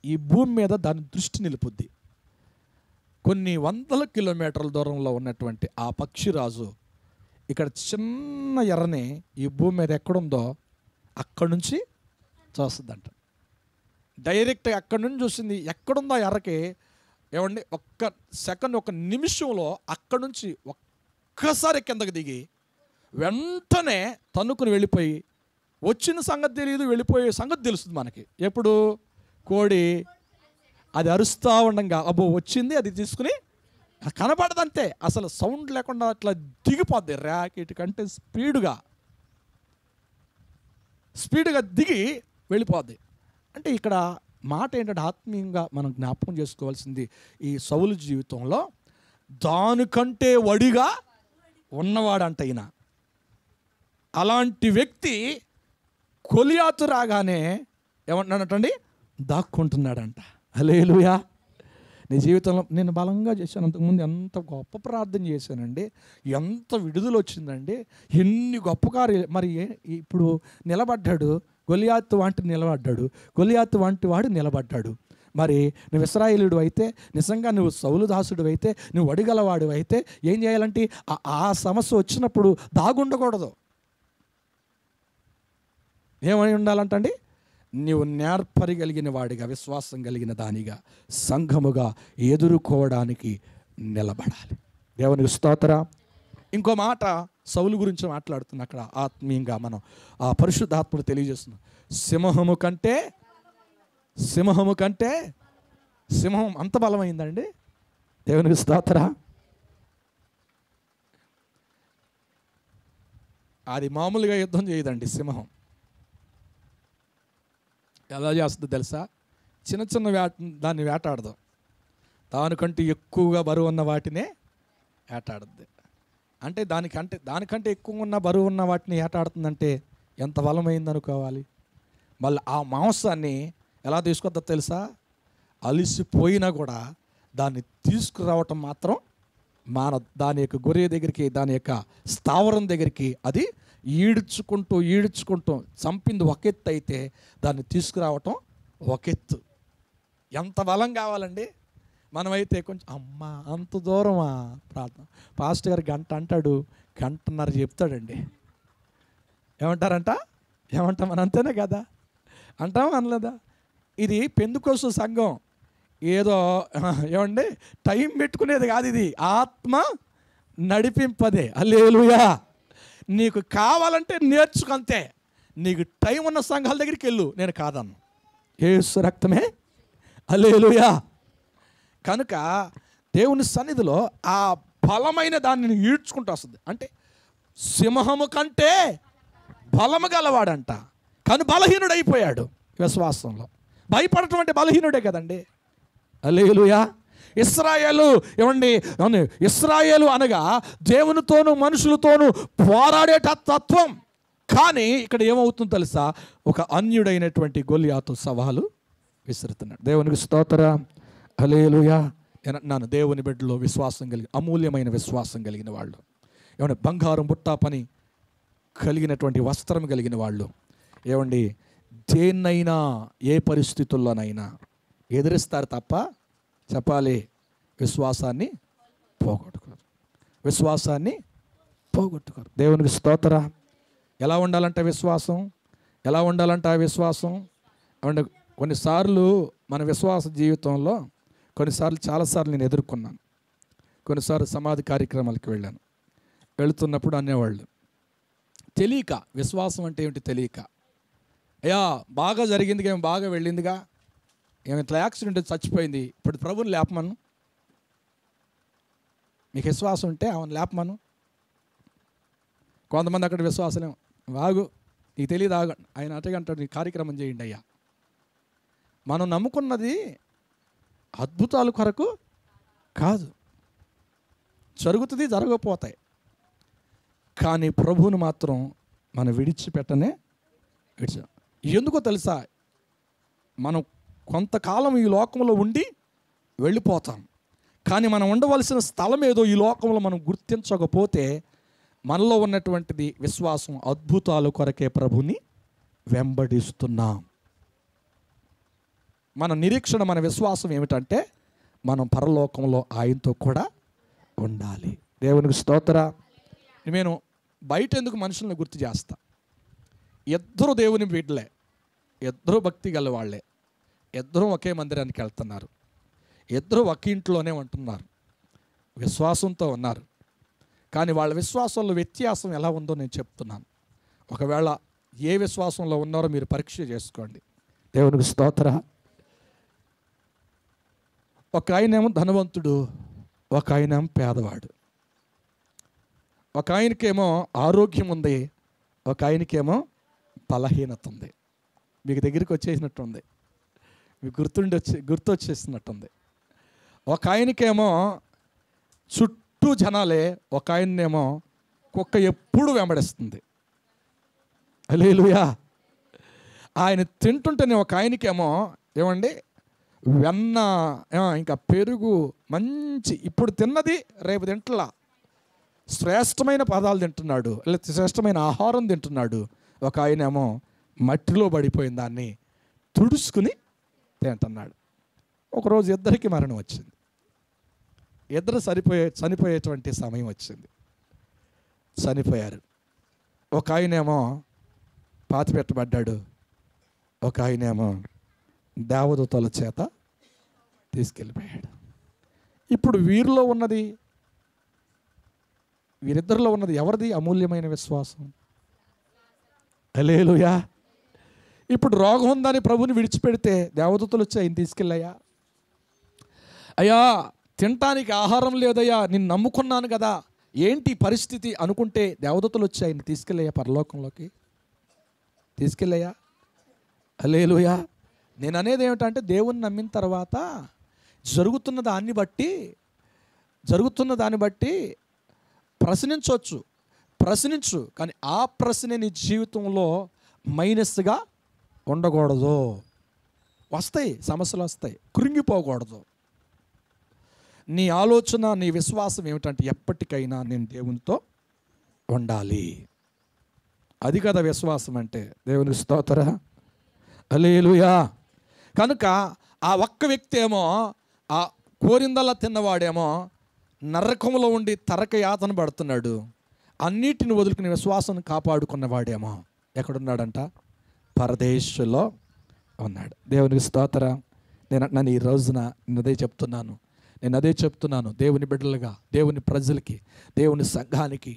ఈ భూమి మీద దాని దృష్టి నిలుపుద్ది. కొన్ని వందల కిలోమీటర్ల దూరంలో ఉన్నటువంటి ఆ పక్షిరాజు ఇక్కడ చిన్న ఎర్రని ఈ భూమి మీద ఎక్కడుందో అక్కడి నుంచి చూస్తుందంట. డైరెక్ట్గా అక్కడి నుంచి చూసింది. ఎక్కడుందో ఎర్రకి ఏమండి, ఒక్క సెకండ్, ఒక నిమిషంలో అక్కడి నుంచి ఒక్కసారి కిందకి దిగి వెంటనే తన్నుకుని వెళ్ళిపోయి, వచ్చిన సంగతి తెలియదు, వెళ్ళిపోయే సంగతి తెలుస్తుంది మనకి. ఎప్పుడు? కోడి అది అరుస్తూ ఉండగా అబ్బో వచ్చింది, అది తీసుకుని కనపడదంతే, అసలు సౌండ్ లేకుండా అట్లా దిగిపోద్ది. ర్యాకెట్ కంటే స్పీడ్గా దిగి వెళ్ళిపోద్ది. అంటే ఇక్కడ మాట ఏంటంటే ఆత్మీయంగా మనం జ్ఞాపకం చేసుకోవాల్సింది, ఈ సౌలు జీవితంలో దానికంటే వడిగా ఉన్నవాడంట ఈయన. అలాంటి వ్యక్తి గొలియాతు రాగానే ఏమంటున్నాడంటండి? దాక్కుంటున్నాడంట. హల్లెలూయా. నీ జీవితంలో నేను బలంగా చేశాను, అంతకుముందు ఎంత గొప్ప ప్రార్థన చేశానండి, ఎంత విడుదల వచ్చిందండి, ఎన్ని గొప్ప కార్యాలు. మరి ఇప్పుడు నిలబడ్డాడు గొలియాతు వంటి నిలబడ్డాడు, గొలియాతు వంటి వాడు నిలబడ్డాడు. మరి నువ్వు ఇశ్రాయేలుడు అయితే, నిజంగా నువ్వు సౌలు దాసుడు అయితే, నువ్వు అడిగలవాడు అయితే ఏం చేయాలంటే ఆ సమస్య వచ్చినప్పుడు దాగుండకూడదు. ఏమై ఉండాలంటండి? నీవు నేర్పరిగలిగిన వాడిగా, విశ్వాసం కలిగిన దానిగా, సంఘముగా ఎదుర్కోవడానికి నిలబడాలి. దేవునికి స్తోత్రం. ఇంకో మాట సౌలు గురించి మాట్లాడుతున్నా అక్కడ ఆత్మీయంగా మనం ఆ పరిశుద్ధాత్ముడు తెలియజేస్తున్నాం. సింహము కంటే సింహం అంత బలమైందండి. దేవునికి స్తోత్రం. అది మామూలుగా యుద్ధం చేయదండి. సింహం ఎలా చేస్తుందో తెలుసా? చిన్న చిన్న దాన్ని వేటాడదు, దానికంటే ఎక్కువగా బరువు ఉన్న వాటినే వేటాడుద్ది. అంటే దానికంటే ఎక్కువ ఉన్న బరువు ఉన్న వాటిని వేటాడుతుందంటే ఎంత బలమైంది అనుకోవాలి. మళ్ళీ ఆ మాంసాన్ని ఎలా తీసుకొద్దో తెలుసా? అలిసిపోయినా కూడా దాన్ని తీసుకురావటం మాత్రం దాని యొక్క గొర్రె దగ్గరికి, దాని యొక్క స్థావరం దగ్గరికి అది ఈడ్చుకుంటూ చంపింది ఒక ఎత్తు అయితే దాన్ని తీసుకురావటం ఒక ఎత్తు. ఎంత బలం కావాలండి? మనమైతే కొంచెం అమ్మా అంత దూరమా ప్రార్థన, పాస్టర్ గారు గంట అంటాడు, గంటన్నర చెప్తాడండి. ఏమంటాం మన అంతేనే కదా? అంటామా అనలేదా? ఇది పెందుకోసు సంఘం ఏదో ఏమండి టైం పెట్టుకునేది కాదు, ఇది ఆత్మ నడిపింపదే. హల్లెలూయా. నీకు కావాలంటే నేర్చుకంతే. నీకు టైం ఉన్న సంఘాల దగ్గరికి వెళ్ళు, నేను కాదన్ను. యేసు రక్తమే. హల్లెలూయా. కనుక దేవుని సన్నిధిలో ఆ బలమైన దాన్ని ఈడ్చుకుంటూ వస్తుంది. అంటే సింహము కంటే బలము గలవాడంట, కానీ బలహీనుడైపోయాడు విశ్వాసంలో. భయపడటం అంటే బలహీనుడే కదండి. హల్లెలూయా. ఇశ్రాయేలు అనగా దేవునితోనూ మనుషులతోనూ పోరాడే తత్వం. కానీ ఇక్కడ ఏమవుతుందో తెలుసా? ఒక అన్యుడైనటువంటి గొలియాతు సవాలు విసురుతున్నాడు. దేవునికి స్తోత్రం. హల్లెలూయా. నన్ను దేవుని బిడ్డలో విశ్వాసం కలిగి, అమూల్యమైన విశ్వాసం కలిగిన వాళ్ళు, ఏమంటే బంగారం బుట్టా పని కలిగినటువంటి వస్త్రం కలిగిన వాళ్ళు, ఏమండి దేన్నైనా ఏ పరిస్థితుల్లోనైనా ఎదిరిస్తారు తప్ప చెప్పాలి విశ్వాసాన్ని పోగొట్టుకోరు. దేవునికి స్తోత్రం. ఎలా ఉండాలంటే విశ్వాసం, అంటే కొన్నిసార్లు మన విశ్వాస జీవితంలో చాలాసార్లు నేను ఎదుర్కొన్నాను. కొన్నిసార్లు సమాధి కార్యక్రమాలకు వెళుతున్నప్పుడు అనేవాళ్ళు తెలియక, విశ్వాసం అంటే ఏమిటి తెలియక, అయ్యా బాగా జరిగిందిగా, ఏమి బాగా వెళ్ళిందిగా, ఏమి ఇట్లా యాక్సిడెంట్ చచ్చిపోయింది, ఇప్పుడు ప్రభుని లేపమను, మీకు విశ్వాసం ఉంటే ఆమెను లేపమను. కొంతమంది అక్కడ విశ్వాసలేం, వాగు నీకు తెలియదు, ఆగు ఆయన అటగా అంటాడు, నీ కార్యక్రమం చేయండి అయ్యా. మనం నమ్ముకున్నది అద్భుతాల కొరకు కాదు, జరుగుతుంది, జరగకపోతాయి, కానీ ప్రభువును మాత్రం మనం విడిచిపెట్టనే ఎందుకో తెలుసా? మనం కొంతకాలం ఈ లోకంలో ఉండి వెళ్ళిపోతాం, కానీ మనం ఉండవలసిన స్థలం ఏదో ఈ లోకంలో మనం గుర్తించకపోతే మనలో ఉన్నటువంటిది విశ్వాసం, అద్భుతాల కొరకే ప్రభుని వెంబడిస్తున్నాం. మన నిరీక్షణ, మన విశ్వాసం ఏమిటంటే మనం పరలోకంలో ఆయనతో కూడా ఉండాలి. దేవునికి స్తోత్రం. నేను బయట ఎందుకు మనుషులను గుర్తు చేస్తా? ఇద్దరు దేవుని బిడ్డలే, ఇద్దరు భక్తి గల వాళ్ళే, ఇద్దరు ఒకే మందిరానికి వెళ్తున్నారు, ఇద్దరు ఒకే ఇంట్లోనే ఉంటున్నారు, విశ్వాసంతో ఉన్నారు. కానీ వాళ్ళ విశ్వాసంలో వ్యత్యాసం ఎలా ఉందో నేను చెప్తున్నాను. ఒకవేళ ఏ విశ్వాసంలో ఉన్నారో మీరు పరీక్ష చేసుకోండి. దేవునికి స్తోత్రం. ఒక ఆయనేమో ధనవంతుడు, ఒక ఆయనేమో పేదవాడు. ఒక ఆయనకేమో ఆరోగ్యం ఉంది, ఒక ఆయనకేమో బలహీనత ఉంది. మీకు దగ్గరికి వచ్చేసినట్టుంది, మీకు గుర్తొచ్చేసినట్టుంది. ఒక ఆయనకేమో చుట్టూ జనాలే, ఒక ఆయన్నేమో కుక్క ఎప్పుడు వెంబడిస్తుంది. హల్లెలూయా. ఆయన తింటుంటేనే ఒక ఆయనకేమో ఏమండి వెన్న, ఇంకా పెరుగు, మంచి ఇప్పుడు తిన్నది రేపు తింటలా, శ్రేష్టమైన పదాలు తింటున్నాడు, లేదా శ్రేష్టమైన ఆహారం తింటున్నాడు. ఒక ఆయనేమో మట్టిలో పడిపోయిన దాన్ని తుడుచుకుని తింటున్నాడు. ఒకరోజు ఇద్దరికి మరణం వచ్చింది. ఇద్దరు చనిపోయేటువంటి సమయం వచ్చింది. చనిపోయారు. ఒక ఆయనేమో పాతిపెట్టబడ్డాడు, ఒక ఆయనేమో దేవదూతల చేత తీసుకెళ్ళిపోయాడు. ఇప్పుడు వీరిద్దరిలో ఉన్నది ఎవరిది అమూల్యమైన విశ్వాసం? హల్లెలూయా. ఇప్పుడు రోగం ఉందని ప్రభుని విడిచిపెడితే దేవదూతలు వచ్చి ఆయన తీసుకెళ్ళయ్యా, అయ్యా తినటానికి ఆహారం లేదయ్యా, నిన్ను నమ్ముకున్నాను కదా, ఏంటి పరిస్థితి అనుకుంటే దేవదూతలు వచ్చి ఆయన తీసుకెళ్ళయ్యా, పరలోకంలోకి తీసుకెళ్ళయ్యా. హల్లెలూయా. నేను అనేది ఏమిటంటే దేవుని నమ్మిన తర్వాత జరుగుతున్న దాన్ని బట్టి ప్రశ్నించు, కానీ ఆ ప్రశ్న నీ జీవితంలో మైనస్గా ఉండకూడదు. వస్తాయి సమస్యలు, వస్తాయి, కృంగిపోకూడదు. నీ ఆలోచన, నీ విశ్వాసం ఏమిటంటే ఎప్పటికైనా నేను దేవునితో ఉండాలి. అది కదా విశ్వాసం అంటే. దేవునికి స్తోత్రం. హల్లెలూయా. కనుక ఆ ఒక్క వ్యక్తి ఏమో, ఆ కోరిందల్లా తిన్నవాడేమో నరకంలో ఉండి తరక యాతన పడుతున్నాడు. అన్నిటిని వదులుకుని విశ్వాసం కాపాడుకున్నవాడేమో ఎక్కడున్నాడంట? పరదేశంలో ఉన్నాడు. దేవునికి స్తోత్రం. నేను ఈ రోజున నేను అదే చెప్తున్నాను దేవుని బిడ్డలుగా, దేవుని ప్రజలకి, దేవుని సంఘానికి.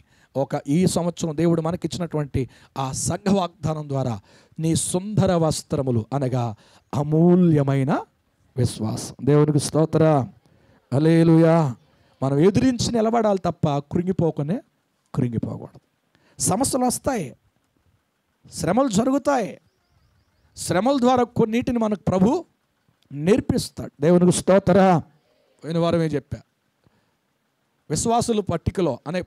ఈ సంవత్సరం దేవుడు మనకిచ్చినటువంటి ఆ సంఘ వాగ్దానం ద్వారా నీ సుందర వస్త్రములు అనగా అమూల్యమైన విశ్వాసం. దేవునికి స్తోత్రం. హల్లెలూయా. మనం ఎదిరించి నిలబడాలి తప్ప కృంగిపోకూడదు. సమస్యలు వస్తాయి, శ్రమలు జరుగుతాయి. శ్రమల ద్వారా కొన్నిటిని మనకు ప్రభు నేర్పిస్తాడు. దేవునికి స్తోత్రం. పోయిన వారమే చెప్పా, విశ్వాసుల పట్టికలో అనే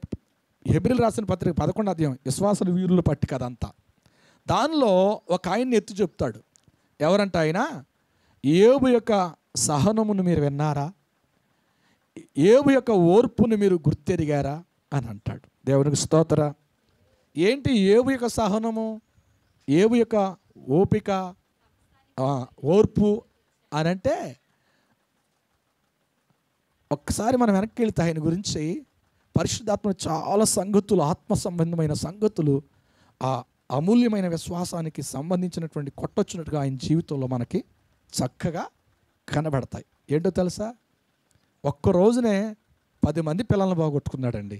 హెబ్రీయులకు రాసిన పత్రిక 11వ అధ్యాయం విశ్వాసుల వీరుల పట్టిక అదంతా. దానిలో ఒక ఆయన్ని ఎత్తి చెప్తాడు. ఎవరంట ఆయన? యోబు యొక్క సహనమును మీరు విన్నారా, యోబు యొక్క ఓర్పును మీరు గుర్తెరిగారా అని అంటాడు. దేవునికి స్తోత్రం. ఏంటి యోబు యొక్క సహనము, యోబు యొక్క ఓపిక, ఓర్పు అని అంటే, ఒక్కసారి మనం వెనక్కి వెళ్తే ఆయన గురించి పరిశుద్ధాత్మ చాలా సంగతులు, ఆత్మ సంబంధమైన సంగతులు, ఆ అమూల్యమైన విశ్వాసానికి సంబంధించినటువంటి కొట్టొచ్చినట్టుగా ఆయన జీవితంలో మనకి చక్కగా కనబడతాయి. ఏంటో తెలుసా? ఒక్కరోజునే 10 మంది పిల్లలను బాగొట్టుకున్నాడండి.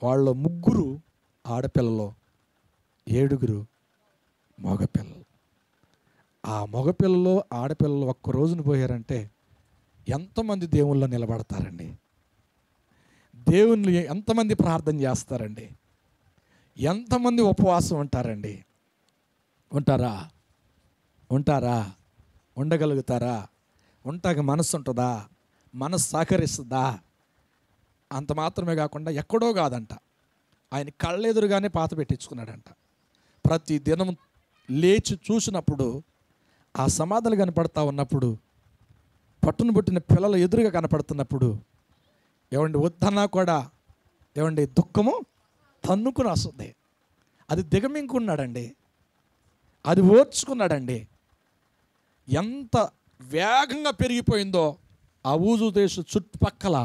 వాళ్ళ 3 ఆడపిల్లలు, 7 మగపిల్లలు. ఆ మగపిల్లలు ఆడపిల్లలు ఒక్క రోజున పోయారంటే ఎంతమంది దేవుళ్ళో నిలబడతారండి? దేవుని ఎంతమంది ప్రార్థన చేస్తారండి? ఎంతమంది ఉపవాసం ఉంటారండి? ఉంటారా? ఉండగలుగుతారా? ఉంటాక మనసు ఉంటుందా? మనసు సహకరిస్తుందా? అంత మాత్రమే కాకుండా ఎక్కడో కాదంట, ఆయన కళ్ళెదురుగానే పాత పెట్టించుకున్నాడంట. ప్రతి దినం లేచి చూసినప్పుడు ఆ సమాధులు కనపడతా ఉన్నప్పుడు, పట్టును పుట్టిన పిల్లలు ఎదురుగా కనపడుతున్నప్పుడు ఏమండి వద్దన్నా కూడా ఏమండి దుఃఖము తన్నుకుని వస్తుంది. అది దిగమింగుకున్నాడండి, అది ఓర్చుకున్నాడండి. ఎంత వేగంగా పెరిగిపోయిందో ఆ ఊజు దేశం చుట్టుపక్కల.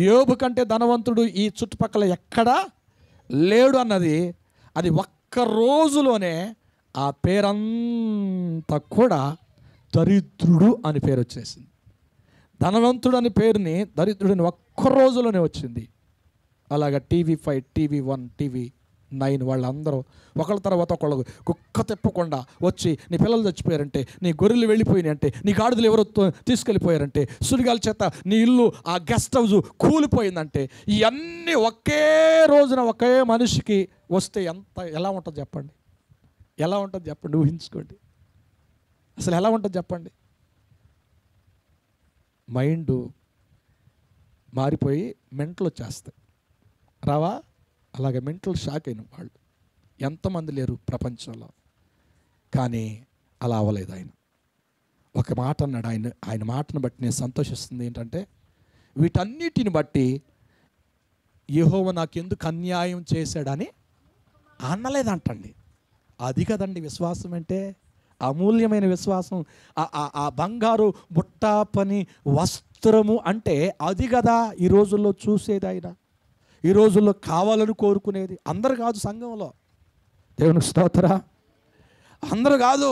యోబు కంటే ధనవంతుడు ఈ చుట్టుపక్కల ఎక్కడా లేడు అన్నది, అది ఒక్క రోజులోనే ఆ పేరంతా కూడా దరిద్రుడు అని పేరు వచ్చేసింది. ధనవంతుడు అని పేరుని దరిద్రుడిని ఒక్క రోజులోనే వచ్చింది. అలాగా TV5, TV1, TV9 వాళ్ళందరూ ఒకళ్ళ తర్వాత ఒకళ్ళు కుక్క తిప్పకుండా వచ్చి, నీ పిల్లలు చచ్చిపోయారంటే, నీ గొర్రెలు వెళ్ళిపోయినాయి అంటే, నీ గాడిదలు ఎవరో తీసుకెళ్ళిపోయారంటే, సుడిగాల చేత నీ ఇల్లు ఆ గెస్ట్ హౌస్ కూలిపోయిందంటే, ఇవన్నీ ఒకే రోజున ఒకే మనిషికి వస్తే ఎలా ఉంటుంది చెప్పండి? ఎలా ఉంటుంది చెప్పండి? ఊహించుకోండి. అసలు ఎలా ఉంటుంది చెప్పండి? మైండ్ మారిపోయి మెంటలు వచ్చేస్తాయి. రావా? అలాగే మెంటల్ షాక్ అయిన వాళ్ళు ఎంతమంది లేరు ప్రపంచంలో? కానీ అలా అవ్వలేదు ఆయన. ఒక మాట అన్నాడు. ఆయన మాటను బట్టి నేను సంతోషిస్తుంది ఏంటంటే, వీటన్నిటిని బట్టి యెహోవా నాకెందుకు అన్యాయం చేశాడని అనలేదంటండి. అది కదండి విశ్వాసం అంటే, అమూల్యమైన విశ్వాసం. ఆ బంగారు బుట్ట పని వస్త్రము అంటే అది కదా ఈ రోజుల్లో చూసేది ఆయన, ఈ రోజుల్లో కావాలని కోరుకునేది. అందరు కాదు సంఘంలో, దేవునికి స్తోత్రం, అందరూ కాదు.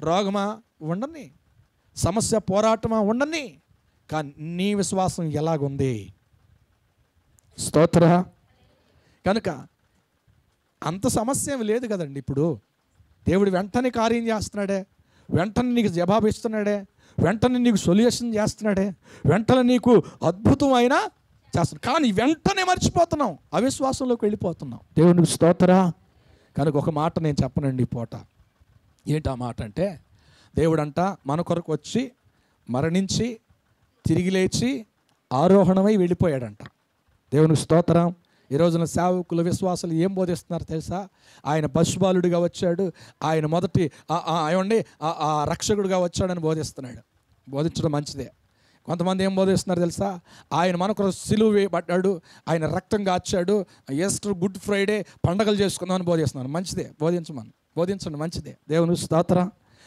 రోగమా ఉండని, సమస్య పోరాటమా ఉండని, కానీ నీ విశ్వాసం ఎలాగుంది? స్తోత్ర. కనుక అంత సమస్య ఏమి లేదు కదండి. ఇప్పుడు దేవుడు వెంటనే కార్యం చేస్తున్నాడే, వెంటనే నీకు జవాబు ఇస్తున్నాడే, వెంటనే నీకు సొల్యూషన్ చేస్తున్నాడే, వెంటనే నీకు అద్భుతం అయినా చేస్తున్నాడు. కానీ వెంటనే మర్చిపోతున్నాం, అవిశ్వాసంలోకి వెళ్ళిపోతున్నాం. దేవునికి స్తోత్ర. కనుక ఒక మాట నేను చెప్పనండి ఈ పూట. ఏంటి ఆ మాట అంటే, దేవుడంట మన కొరకు వచ్చి మరణించి తిరిగి లేచి ఆరోహణమై వెళ్ళిపోయాడంట. దేవునికి స్తోత్రం. ఈ రోజున సేవకులు విశ్వాసాలు ఏం బోధిస్తున్నారు తెలుసా? ఆయన పశుబాలుడిగా వచ్చాడు, ఆయన మొదటి ఏమండి రక్షకుడిగా వచ్చాడని బోధిస్తున్నాడు. బోధించడం మంచిదే. కొంతమంది ఏం బోధిస్తున్నారు తెలుసా? ఆయన మన కొరకు సిలువ వేయబడ్డాడు, ఆయన రక్తం కాచాడు, ఈస్టర్, గుడ్ ఫ్రైడే పండగలు చేసుకుందామని బోధిస్తున్నారు. మంచిదే, బోధించండి, మంచిదే. దేవునికి స్తోత్రం.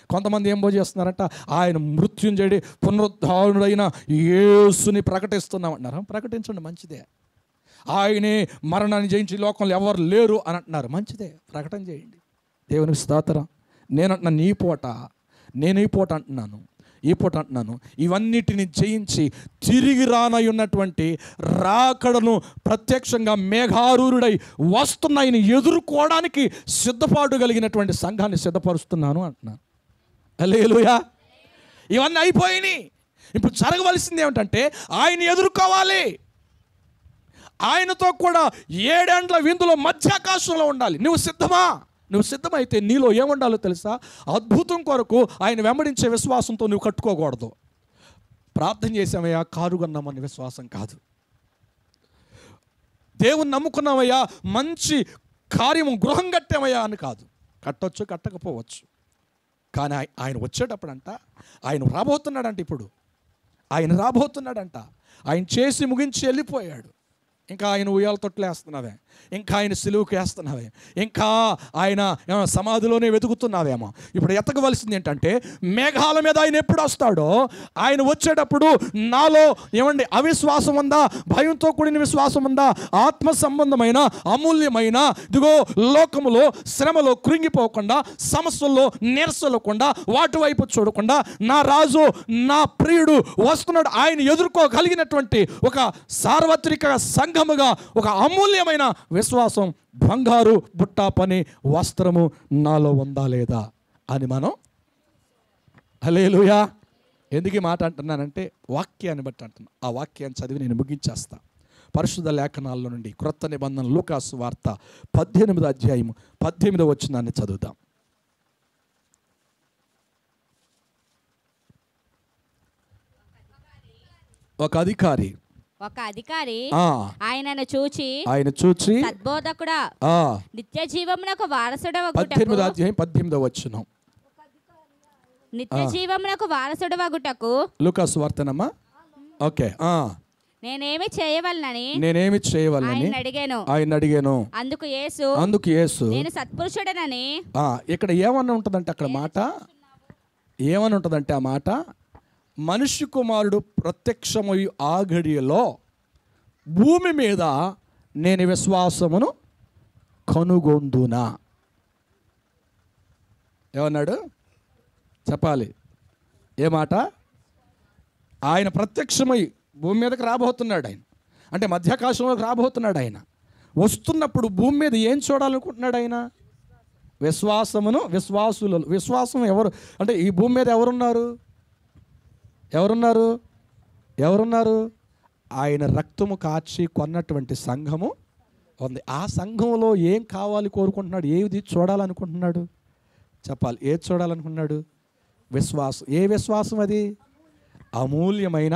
కొంతమంది ఏం బోధిస్తున్నారంట, ఆయన మృత్యుంజయుడి పునరుద్ధారుడైన యేసుని ప్రకటిస్తున్నామంటున్నారు. ప్రకటించండి, మంచిదే. ఆయనే మరణాన్ని జయించి లోకంలో ఎవరు లేరు అని అంటున్నారు. మంచిదే, ప్రకటన చేయండి. దేవునికి స్తోత్రం. నేనంటున్నాను నేను ఈ పూట అంటున్నాను, ఇవన్నిటిని జయించి తిరిగి రానయ్యున్నటువంటి రాకడను ప్రత్యక్షంగా మేఘారూరుడై వస్తున్న ఆయన ఎదుర్కోవడానికి సిద్ధపాటు కలిగినటువంటి సంఘాన్ని సిద్ధపరుస్తున్నాను అంటున్నాను. హల్లెలూయా. ఇవన్నీ అయిపోయినాయి. ఇప్పుడు జరగవలసింది ఏమిటంటే ఆయన ఎదుర్కోవాలి. ఆయనతో కూడా 7 ఏండ్ల విందులో మధ్యాకాశంలో ఉండాలి. నువ్వు సిద్ధమైతే నీలో ఏముండాలో తెలుసా? అద్భుతం కొరకు ఆయన వెంబడించే విశ్వాసంతో నువ్వు కట్టుకోకూడదు. ప్రార్థన చేసామయ్యా కారు కొన్నామని విశ్వాసం కాదు. దేవుని నమ్ముకున్నామయ్యా మంచి కార్యము గృహం కట్టామయ్యా అని కాదు. కట్టొచ్చు, కట్టకపోవచ్చు. కానీ ఆయన వచ్చేటప్పుడంట, ఆయన రాబోతున్నాడంట. ఇప్పుడు ఆయన రాబోతున్నాడంట. ఆయన చేసి ముగించి వెళ్ళిపోయాడు. ఇంకా ఆయన ఉయ్యాల తొట్లు వేస్తున్నావే, ఇంకా ఆయన సిలువుకు వేస్తున్నావే, ఇంకా ఆయన సమాధిలోనే వెతుకుతున్నావేమో. ఇప్పుడు ఎతకవలసింది ఏంటంటే, మేఘాల మీద ఆయన ఎప్పుడు వస్తాడో, ఆయన వచ్చేటప్పుడు నాలో ఏమండి అవిశ్వాసం ఉందా, భయంతో కూడిన విశ్వాసం ఉందా, ఆత్మ సంబంధమైన అమూల్యమైన ఇదిగో లోకములో శ్రమలో కృంగిపోకుండా, సమస్యల్లో నీరసలకుండా, వాటి వైపు చూడకుండా, నా రాజు నా ప్రియుడు వస్తున్నాడు, ఆయన ఎదుర్కోగలిగినటువంటి ఒక సార్వత్రిక సంఘముగా ఒక అమూల్యమైన విశ్వాసం, బంగారు బుట్ట పని వస్త్రము నాలో ఉందా లేదా అని మనం హల్లెలూయా. ఎందుకు ఈ మాట అంటున్నానంటే వాక్యాన్ని బట్టి అంటున్నాను. ఆ వాక్యాన్ని చదివి నేను ముగించేస్తా. పరిశుద్ధ లేఖనాల్లో నుండి క్రొత్త నిబంధన లూకాసు వార్త 18వ అధ్యాయము 18వ వచనాన్ని చదువుదాం. ఒక అధికారి ఆయనను చూచి సద్బోధకుడా నిత్య జీవమునకు వారసుడవగుటకు 18వ అధ్యాయం 18వ వచనం. నిత్య జీవమునకు వారసుడవగుటకు లూకాసు వార్తనమ్మా. ఓకే. నేనేమి చేయవలనని ఆయన అడిగాను. అందుకు యేసు నేను సత్పురుషుడనని. ఇక్కడ ఏమన్నా ఉంటుందంటే, అక్కడ మాట ఏమని ఉంటుందంటే, ఆ మాట మనుష్య కుమారుడు ప్రత్యక్షమయ్యు ఆ ఘడియలో భూమి మీద నేను విశ్వాసమును కనుగొందునా. ఏమన్నాడు చెప్పాలి? ఏ మాట? ఆయన ప్రత్యక్షమై భూమి మీదకి రాబోతున్నాడు. ఆయన అంటే మధ్యాకాశంలోకి రాబోతున్నాడు. ఆయన వస్తున్నప్పుడు భూమి మీద ఏం చూడాలనుకుంటున్నాడు? ఆయన విశ్వాసం ఎవరు అంటే ఈ భూమి మీద ఎవరున్నారు? ఆయన రక్తము కాచి కొన్నటువంటి సంఘము ఉంది. ఆ సంఘంలో ఏం కావాలి కోరుకుంటున్నాడు? ఏది చూడాలనుకుంటున్నాడు? చెప్పాలి. ఏది చూడాలనుకుంటున్నాడు? విశ్వాసం. ఏ విశ్వాసం అది? అమూల్యమైన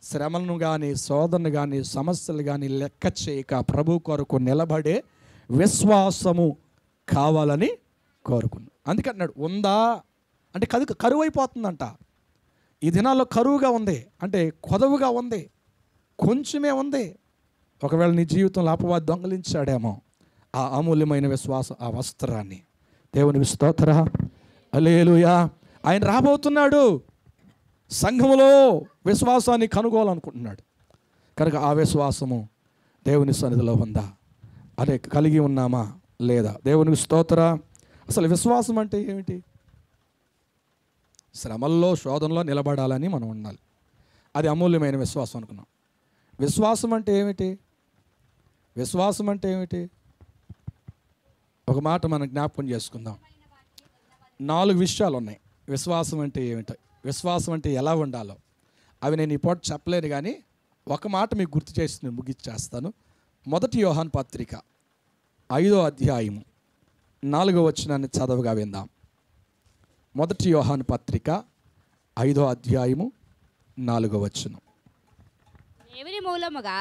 శ్రమలను కానీ, శోధనను కానీ, సమస్యలు కానీ లెక్క చేయక ప్రభు కొరకు నిలబడే విశ్వాసము కావాలని కోరుకున్నాడు. అందుకే అన్నాడు ఉందా అంటే కరువు అయిపోతుందంట. ఈ దినాల్లో కరువుగా ఉంది, అంటే కొదవుగా ఉంది, కొంచెమే ఉంది. ఒకవేళ నీ జీవితంలో అపవాది దొంగలించాడేమో ఆ అమూల్యమైన విశ్వాస ఆ వస్త్రాన్ని. దేవునికి స్తోత్ర, హల్లెలూయా. ఆయన రాబోతున్నాడు, సంఘములో విశ్వాసాన్ని కనుగోవాలనుకుంటున్నాడు. కనుక ఆ విశ్వాసము దేవుని సన్నిధిలో ఉందా, అదే కలిగి ఉన్నామా లేదా? దేవునికి స్తోత్ర. అసలు విశ్వాసం అంటే ఏమిటి? శ్రమల్లో శోధనలో నిలబడాలని మనం ఉండాలి, అది అమూల్యమైన విశ్వాసం అనుకున్నాం. విశ్వాసం అంటే ఏమిటి? విశ్వాసం అంటే ఏమిటి? ఒక మాట మనం జ్ఞాపకం చేసుకుందాం. 4 విషయాలు ఉన్నాయి విశ్వాసం అంటే ఏమిటో, విశ్వాసం అంటే ఎలా ఉండాలో. అవి నేను ఈ పూట చెప్పలేను, కానీ ఒక మాట మీకు గుర్తు చేసి నేను ముగిచ్చేస్తాను. 1 యోహాను పత్రిక 5వ అధ్యాయము 4వ వచనాన్ని చదవగా విందాం. 1 యోహాను పత్రిక 5వ అధ్యాయము 4వ వచనం. దేవుని మూలముగా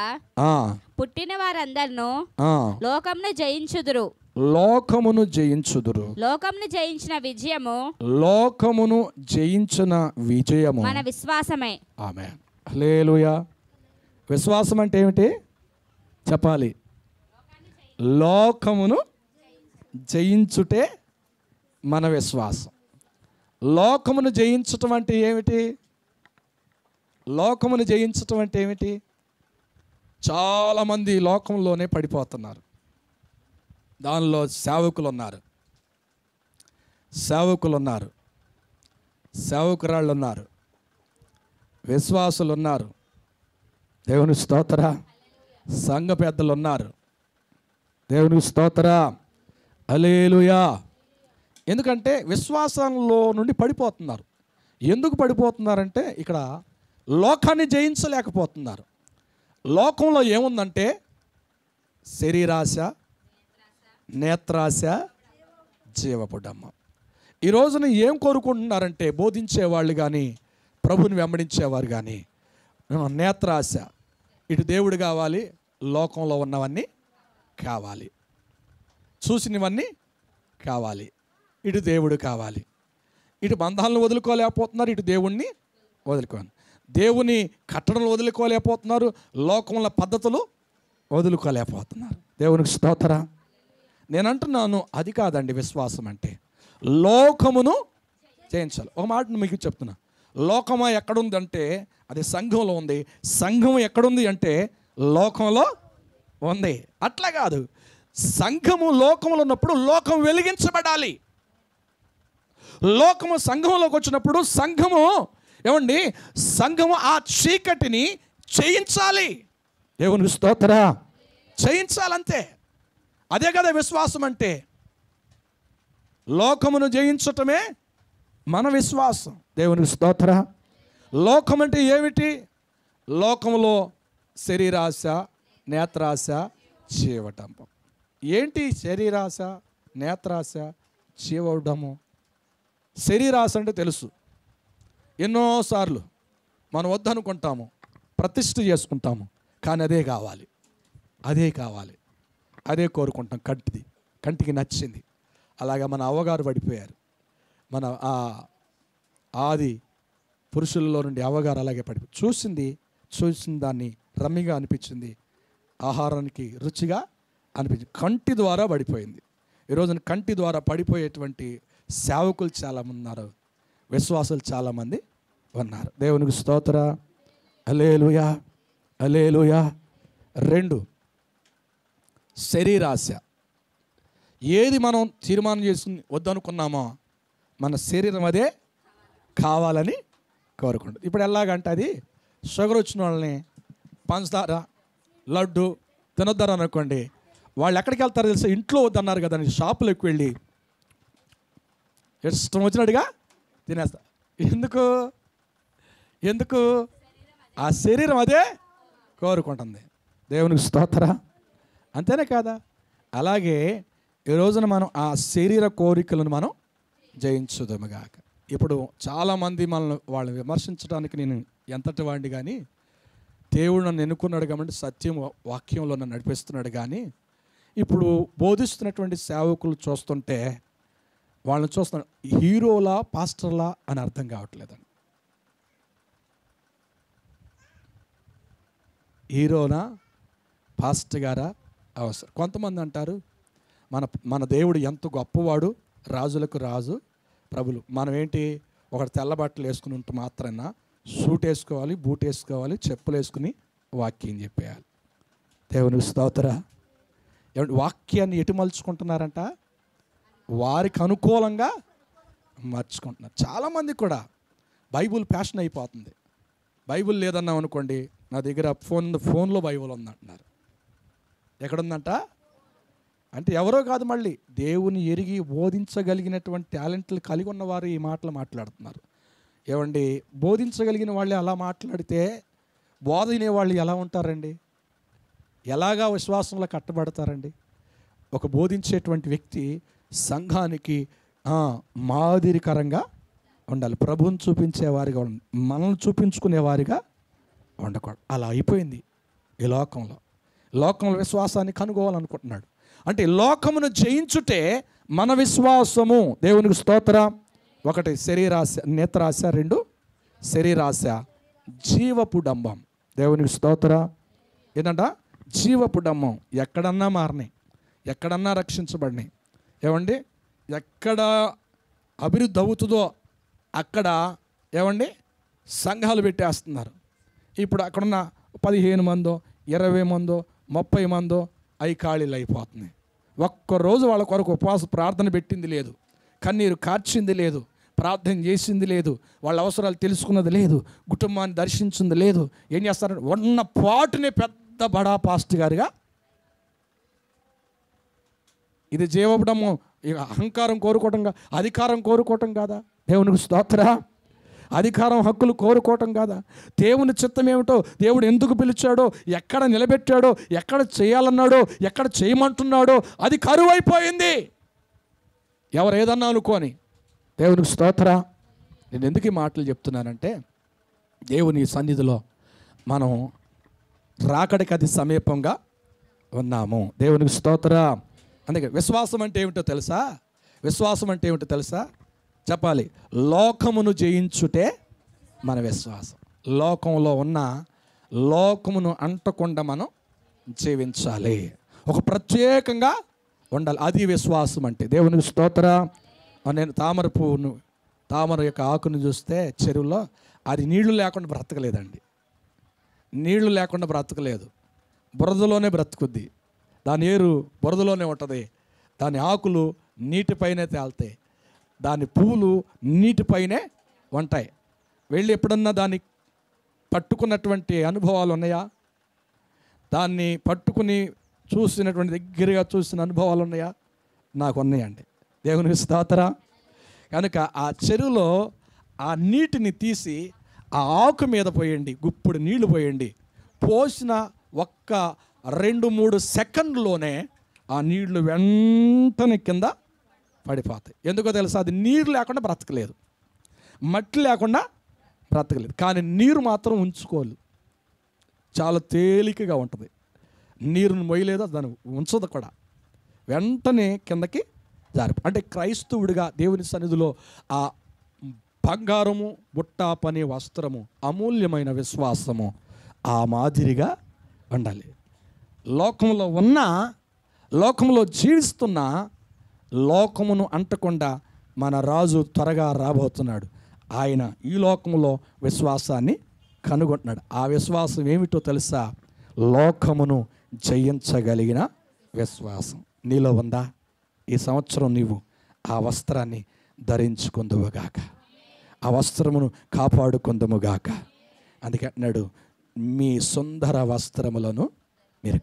పుట్టిన వారందరూ లోకమును జయించుదురు. లోకమును జయించిన విజయము మన విశ్వాసమే. ఆమేన్, హల్లెలూయా. విశ్వాసం అంటే ఏమిటి చెప్పాలి? లోకమును జయించుటే మన విశ్వాసం. లోకమును జయించటం అంటే ఏమిటి? లోకమును జయించటం అంటే ఏమిటి? చాలామంది లోకంలోనే పడిపోతున్నారు. దానిలో సేవకులు ఉన్నారు, సేవకురాళ్ళు ఉన్నారు, విశ్వాసులు ఉన్నారు, దేవుని స్తోత్ర, సంఘ పెద్దలు ఉన్నారు, దేవుని స్తోత్ర, హల్లెలూయా. ఎందుకంటే విశ్వాసంలో నుండి పడిపోతున్నారు. ఎందుకు పడిపోతున్నారంటే ఇక్కడ లోకాన్ని జయించలేకపోతున్నారు. లోకంలో ఏముందంటే శరీరాశ, నేత్రాశ, జీవపుడమ్మ. ఈ రోజున ఏం కోరుకుంటున్నారంటే బోధించేవాళ్ళు కానీ ప్రభుని వెంబడించేవారు కానీ నేత్రాశ, ఇటు దేవుడు కావాలి, లోకంలో ఉన్నవన్నీ కావాలి, చూసినవన్నీ కావాలి, ఇటు దేవుడు కావాలి. ఇటు బంధాలను వదులుకోలేకపోతున్నారు, ఇటు దేవుణ్ణి వదులుకోవాలి. దేవుని కట్టడలు వదులుకోలేకపోతున్నారు, లోకంలో పద్ధతులు వదులుకోలేకపోతున్నారు. దేవునికి స్తోత్ర. నేను అంటున్నాను అది కాదండి విశ్వాసం అంటే. లోకమును జయించాలి. ఒక మాట మీకు చెప్తున్నా, లోకము ఎక్కడుందంటే అది సంఘంలో ఉంది, సంఘం ఎక్కడుంది అంటే లోకంలో ఉంది. అట్లా కాదు, సంఘము లోకంలో ఉన్నప్పుడు లోకం వెలిగించబడాలి. లోకము సంఘంలోకి వచ్చినప్పుడు సంఘము ఏమండి, సంఘము ఆ చీకటిని చేయించాలి. దేవునికి స్తోత్ర, చేయించాలంతే. అదే కదా విశ్వాసం అంటే. లోకమును జయించటమే మన విశ్వాసం. దేవునికి స్తోత్ర. లోకం అంటే ఏమిటి? లోకములో శరీరాశ, నేత్రాశ, జీవటంపం. ఏంటి శరీరాశ, నేత్రాశ, జీవడము? శరీరాశ అంటే తెలుసు, ఎన్నోసార్లు మనం వద్దనుకుంటాము, ప్రతిష్ఠ చేసుకుంటాము, కానీ అదే కావాలి, అదే కోరుకుంటాం. కంటికి నచ్చింది. అలాగా మన అవ్వగారు పడిపోయారు. మన ఆది పురుషుల్లో నుండి అవ్వగారు అలాగే పడిపోయి చూసిన దాన్ని రమ్మిగా అనిపించింది, ఆహారానికి రుచిగా అనిపించింది, కంటి ద్వారా పడిపోయింది. ఈరోజున కంటి ద్వారా పడిపోయేటువంటి సేవకులు చాలామంది ఉన్నారు, విశ్వాసులు చాలామంది ఉన్నారు. దేవునికి స్తోత్ర, హల్లెలూయా, హల్లెలూయా. 2 శరీరాశ. ఏది మనం తీర్మానం చేసి వద్దనుకున్నామో మన శరీరం అదే కావాలని కోరుకుంటుంది. ఇప్పుడు ఎలాగంటే అది షుగర్ వచ్చిన వాళ్ళని పంచదార, లడ్డు తినొద్దారు అనుకోండి, వాళ్ళు ఎక్కడికి వెళ్తారో తెలుసా? ఇంట్లో వద్దన్నారు కదా అని షాపులకు వెళ్ళి ఇష్టం వచ్చినట్టుగా తినేస్తా. ఎందుకు? ఆ శరీరం అదే కోరుకుంటుంది. దేవునికి స్తోత్ర. అంతేనే కాదా? అలాగే ఈ రోజున మనం ఆ శరీర కోరికలను మనం జయించుదాముగాక. ఇప్పుడు చాలామంది వాళ్ళని విమర్శించడానికి నేను ఎంతటి వాడిని, కానీ దేవుడు నన్ను ఎన్నుకున్నాడు కాబట్టి సత్యం వాక్యంలో నన్ను నడిపిస్తున్నాడు. కానీ ఇప్పుడు బోధిస్తున్నటువంటి సేవకులు చూస్తుంటే వాళ్ళని చూస్తున్నాను, హీరోలా పాస్టర్లా అని అర్థం కావట్లేదండి. హీరోనా పాస్టర్ గారా అవసరం. కొంతమంది అంటారు మన దేవుడు ఎంత గొప్పవాడు, రాజులకు రాజు, ప్రభులు. మనం ఏంటి, ఒకటి తెల్ల బట్టలు వేసుకుని ఉంటే మాత్రాన సూట్ వేసుకోవాలి, బూట్ వేసుకోవాలి, చెప్పులు వేసుకుని వాక్యం చెప్పేయాలి. దేవునికి స్తోత్రం. వాక్యాన్ని ఎటు మలుచుకుంటున్నారంట, వారికి అనుకూలంగా మార్చుకుంటున్నారు. చాలామంది కూడా బైబుల్ ప్యాషన్ అయిపోతుంది. బైబుల్ లేదన్నాం అనుకోండి, నా దగ్గర ఫోన్లో బైబుల్ ఉందంటున్నారు. ఎక్కడుందంట అంటే ఎవరో కాదు, మళ్ళీ దేవుని ఎరిగి బోధించగలిగినటువంటి టాలెంట్లు కలిగి ఉన్నవారు ఈ మాటలు మాట్లాడుతున్నారు. ఏమండి, బోధించగలిగిన వాళ్ళు అలా మాట్లాడితే బోధ వినేవాళ్ళు ఎలా ఉంటారండి? ఎలాగా విశ్వాసంలో కట్టబడతారండి? ఒక బోధించేటువంటి వ్యక్తి సంఘానికి మాదిరికరంగా ఉండాలి. ప్రభువుని చూపించేవారిగా ఉండాలి, మనల్ని చూపించుకునేవారిగా ఉండకూడదు. అలా అయిపోయింది ఈ లోకంలో విశ్వాసాన్ని కనుగోవాలనుకుంటున్నాడు. అంటే లోకమును జయించుటే మన విశ్వాసము. దేవునికి స్తోత్రం. 1 శరీరాశ, నేత్రాశ, 2 శరీరాశ, జీవపు డంబం. దేవునికి స్తోత్రం. ఏంటంట? జీవపు డంబం. ఎక్కడన్నా మారినాయి, ఎక్కడన్నా రక్షించబడినాయి. ఏమండి, ఎక్కడ అభివృద్ధి అవుతుందో అక్కడ ఏమండి సంఘాలు పెట్టేస్తున్నారు. ఇప్పుడు అక్కడున్న 15 మందో 20 మందో 30 మందో అవి ఖాళీలు అయిపోతున్నాయి. ఒక్కరోజు వాళ్ళ కొరకు ఉపవాస ప్రార్థన పెట్టింది లేదు, కన్నీరు కార్చింది లేదు, ప్రార్థన చేసింది లేదు, వాళ్ళ అవసరాలు తెలుసుకున్నది లేదు, కుటుంబాన్ని దర్శించింది లేదు. ఏం చేస్తారంటే ఉన్న పాటునే పెద్ద బడా పాస్ట్ గారిగా. ఇది జీవపడము, అహంకారం కోరుకోవటం, అధికారం కోరుకోవటం కాదా? దేవునికి స్తోత్రం. అధికారం, హక్కులు కోరుకోవటం కాదా? దేవుని చిత్తం ఏమిటో, దేవుడు ఎందుకు పిలిచాడో, ఎక్కడ నిలబెట్టాడో, ఎక్కడ చేయాలన్నాడో, ఎక్కడ చేయమంటున్నాడో అది కరువైపోయింది. ఎవరు ఏదన్నా అనుకోని. దేవునికి స్తోత్రం. నేను ఎందుకు ఈ మాటలు చెప్తున్నానంటే, దేవుని సన్నిధిలో మనం రాకడికి అతి సమీపంగా ఉన్నాము. దేవునికి స్తోత్రం. అందుకే విశ్వాసం అంటే ఏమిటో తెలుసా? విశ్వాసం అంటే ఏమిటో తెలుసా? చెప్పాలి. లోకమును జయించుటే మన విశ్వాసం. లోకంలో ఉన్న లోకమును అంటకుండా మనం జీవించాలి, ఒక ప్రత్యేకంగా ఉండాలి. అది విశ్వాసం అంటే. దేవునికి స్తోత్రం. నేను తామర యొక్క ఆకును చూస్తే చెరువులో, అది నీళ్లు లేకుండా బ్రతకలేదండి. నీళ్లు లేకుండా బ్రతకలేదు, బురదలోనే బ్రతుకుద్ది. దాని ఏరు బురదలోనే ఉంటుంది, దాని ఆకులు నీటిపైనే తేలుతాయి, దాని పువ్వులు నీటిపైనే ఉంటాయి. వెళ్ళి ఎప్పుడన్నా దాన్ని పట్టుకున్నటువంటి అనుభవాలు ఉన్నాయా? దాన్ని పట్టుకుని చూసినటువంటి దగ్గరగా చూసిన అనుభవాలు ఉన్నాయా? నాకు ఉన్నాయండి. దేవునికి స్తోత్రం. కనుక ఆ చెరువులో ఆ నీటిని తీసి ఆ ఆకు మీద పోయండి, గుప్పుడు నీళ్లు పోయండి, పోసిన ఒక్క 2-3 సెకండ్లోనే ఆ నీళ్లు వెంటనే కింద పడిపోతాయి. ఎందుకో తెలుసా? అది నీరు లేకుండా బ్రతకలేదు, మట్టి లేకుండా బ్రతకలేదు. కానీ నీరు మాత్రం ఉంచుకోలేదు, చాలా తేలికగా ఉంటుంది. నీరుని మొయ్యలేదు, దాన్ని ఉంచదు కూడా, వెంటనే కిందకి అంటే క్రైస్తవుడిగా దేవుని సన్నిధిలో ఆ బంగారము, బుట్ట పని వస్త్రము, అమూల్యమైన విశ్వాసము ఆ మాదిరిగా ఉండాలి. లోకంలో జీవిస్తున్న లోకమును అంటకుండా మన రాజు త్వరగా రాబోతున్నాడు. ఆయన ఈ లోకములో విశ్వాసాన్ని కనుగొంటున్నాడు. ఆ విశ్వాసం ఏమిటో తెలుసా? లోకమును జయించగలిగిన విశ్వాసం నీలో ఉందా? ఈ సంవత్సరం నీవు ఆ వస్త్రాన్ని ధరించుకుందువుగాక, ఆ వస్త్రమును కాపాడుకుందుముగాక. అందుకే అన్నాడు, మీ సుందర వస్త్రములను మీరు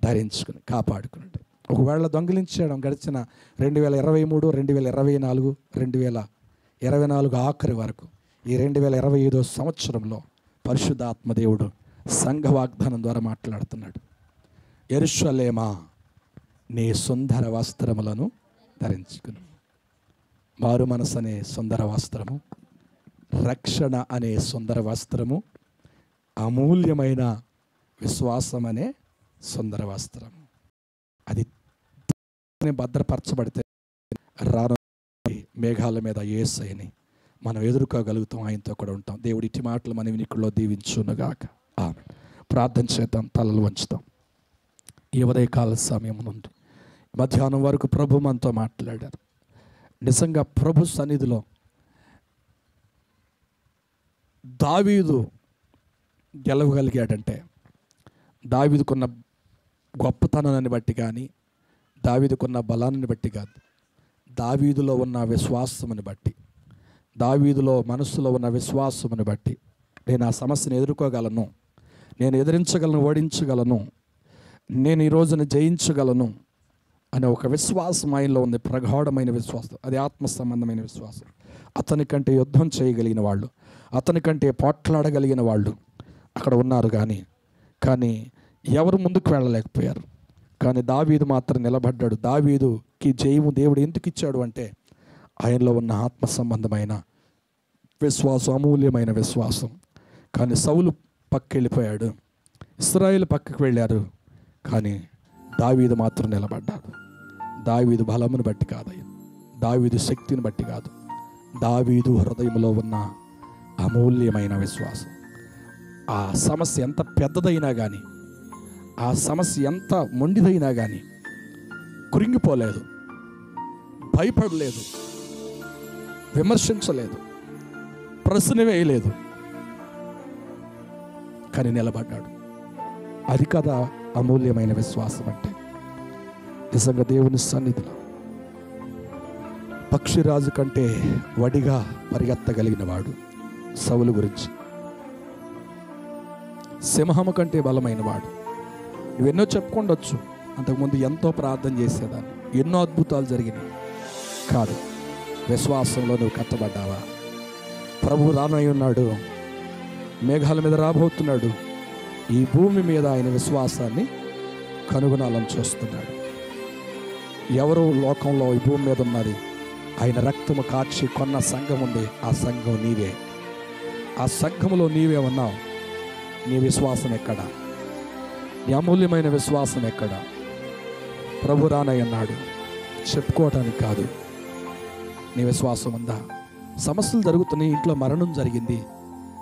ధరించుకుని కాపాడుకునండి. ఒకవేళ దొంగిలించడం గడిచిన 2023, 2024, 2024 ఆఖరి వరకు ఈ 2025 సంవత్సరంలో పరిశుద్ధాత్మదేవుడు సంఘ వాగ్దానం ద్వారా మాట్లాడుతున్నాడు. యెరూషలేమా, నీ సుందర వస్త్రములను ధరించుకును. మారు మనసు అనే సుందర వస్త్రము, రక్షణ అనే సుందర వస్త్రము, అమూల్యమైన విశ్వాసం అనే సుందర వస్త్రము, అది భద్రపరచబడితే రాను మేఘాల మీద యేసయ్యని మనం ఎదుర్కోగలుగుతాం, ఆయనతో కూడా ఉంటాం. దేవుడి ఇట్టి మాటలు మన వినికిడిలో దీవించునుగాక. ఆమె. ప్రార్థన చేద్దాం, తలలు వంచుతాం. ఈ ఉదయకాల సమయం నుండి మధ్యాహ్నం వరకు ప్రభు మనతో మాట్లాడారు. నిజంగా ప్రభు సన్నిధిలో దావీదు గెలవగలిగాడంటే దావీదుకున్న గొప్పతనాన్ని బట్టి కానీ, దావీదుకున్న బలాన్ని బట్టి కాదు, దావీదులో ఉన్న విశ్వాసముని బట్టి, దావీదులో మనస్సులో ఉన్న విశ్వాసముని బట్టి నేను ఆ సమస్యను ఎదుర్కోగలను, నేను ఎదిరించగలను, ఓడించగలను, నేను ఈ రోజున జయించగలను అనే ఒక విశ్వాసం ఆయనలో ఉంది. ప్రగాఢమైన విశ్వాసం, అది ఆత్మ సంబంధమైన విశ్వాసం. అతని కంటే యుద్ధం చేయగలిగిన వాళ్ళు, అతని కంటే పోట్లాడగలిగిన వాళ్ళు అక్కడ ఉన్నారు. కానీ ఎవరు ముందుకు వెళ్ళలేకపోయారు. కానీ దావీదు మాత్రం నిలబడ్డాడు. దావీదుకి జయము దేవుడు ఎందుకు ఇచ్చాడు అంటే ఆయనలో ఉన్న ఆత్మ సంబంధమైన విశ్వాసం, అమూల్యమైన విశ్వాసం. కానీ సౌలు పక్కకి వెళ్ళిపోయాడు, ఇశ్రాయేలు పక్కకు వెళ్ళారు, కానీ దావీదు మాత్రం నిలబడ్డాడు. దావీదు బలమును బట్టి కాదు, దావీదు శక్తిని బట్టి కాదు, దావీదు హృదయంలో ఉన్న అమూల్యమైన విశ్వాసం. ఆ సమస్య ఎంత పెద్దదైనా కానీ, ఆ సమస్య ఎంత మొండిదైనా కానీ కృంగిపోలేదు, భయపడలేదు, విమర్శించలేదు, ప్రశ్న వేయలేదు, కానీ నిలబడ్డాడు. అది కదా అమూల్యమైన విశ్వాసం అంటే. నిజంగా దేవుని సన్నిధిలో పక్షిరాజు కంటే వడిగా పరిగెత్తగలిగిన వాడు సౌలు గురించి, సింహము కంటే బలమైన వాడు. నువ్వెన్నో చెప్పుకుండొచ్చు, అంతకుముందు ఎంతో ప్రార్థన చేసేదాన్ని, ఎన్నో అద్భుతాలు జరిగినాయి. కాదు, విశ్వాసంలో నువ్వు కట్టబడ్డావా? ప్రభు రానై ఉన్నాడు, మేఘాల మీద రాబోతున్నాడు. ఈ భూమి మీద ఆయన విశ్వాసాన్ని కనుగొనాలని చూస్తున్నాడు. ఎవరు లోకంలో ఈ భూమి మీద ఉన్నది? ఆయన రక్తము కార్చి కొన్న సంఘం ఉంది. ఆ సంఘం నీవే. ఆ సంఘములో నీవే ఉన్నావు. నీ విశ్వాసం ఎక్కడా? నీ అమూల్యమైన విశ్వాసం ఎక్కడా? ప్రభు రానై అన్నాడు, చెప్పుకోవటానికి కాదు. నీ విశ్వాసం ఉందా? సమస్యలు జరుగుతున్నాయి, ఇంట్లో మరణం జరిగింది,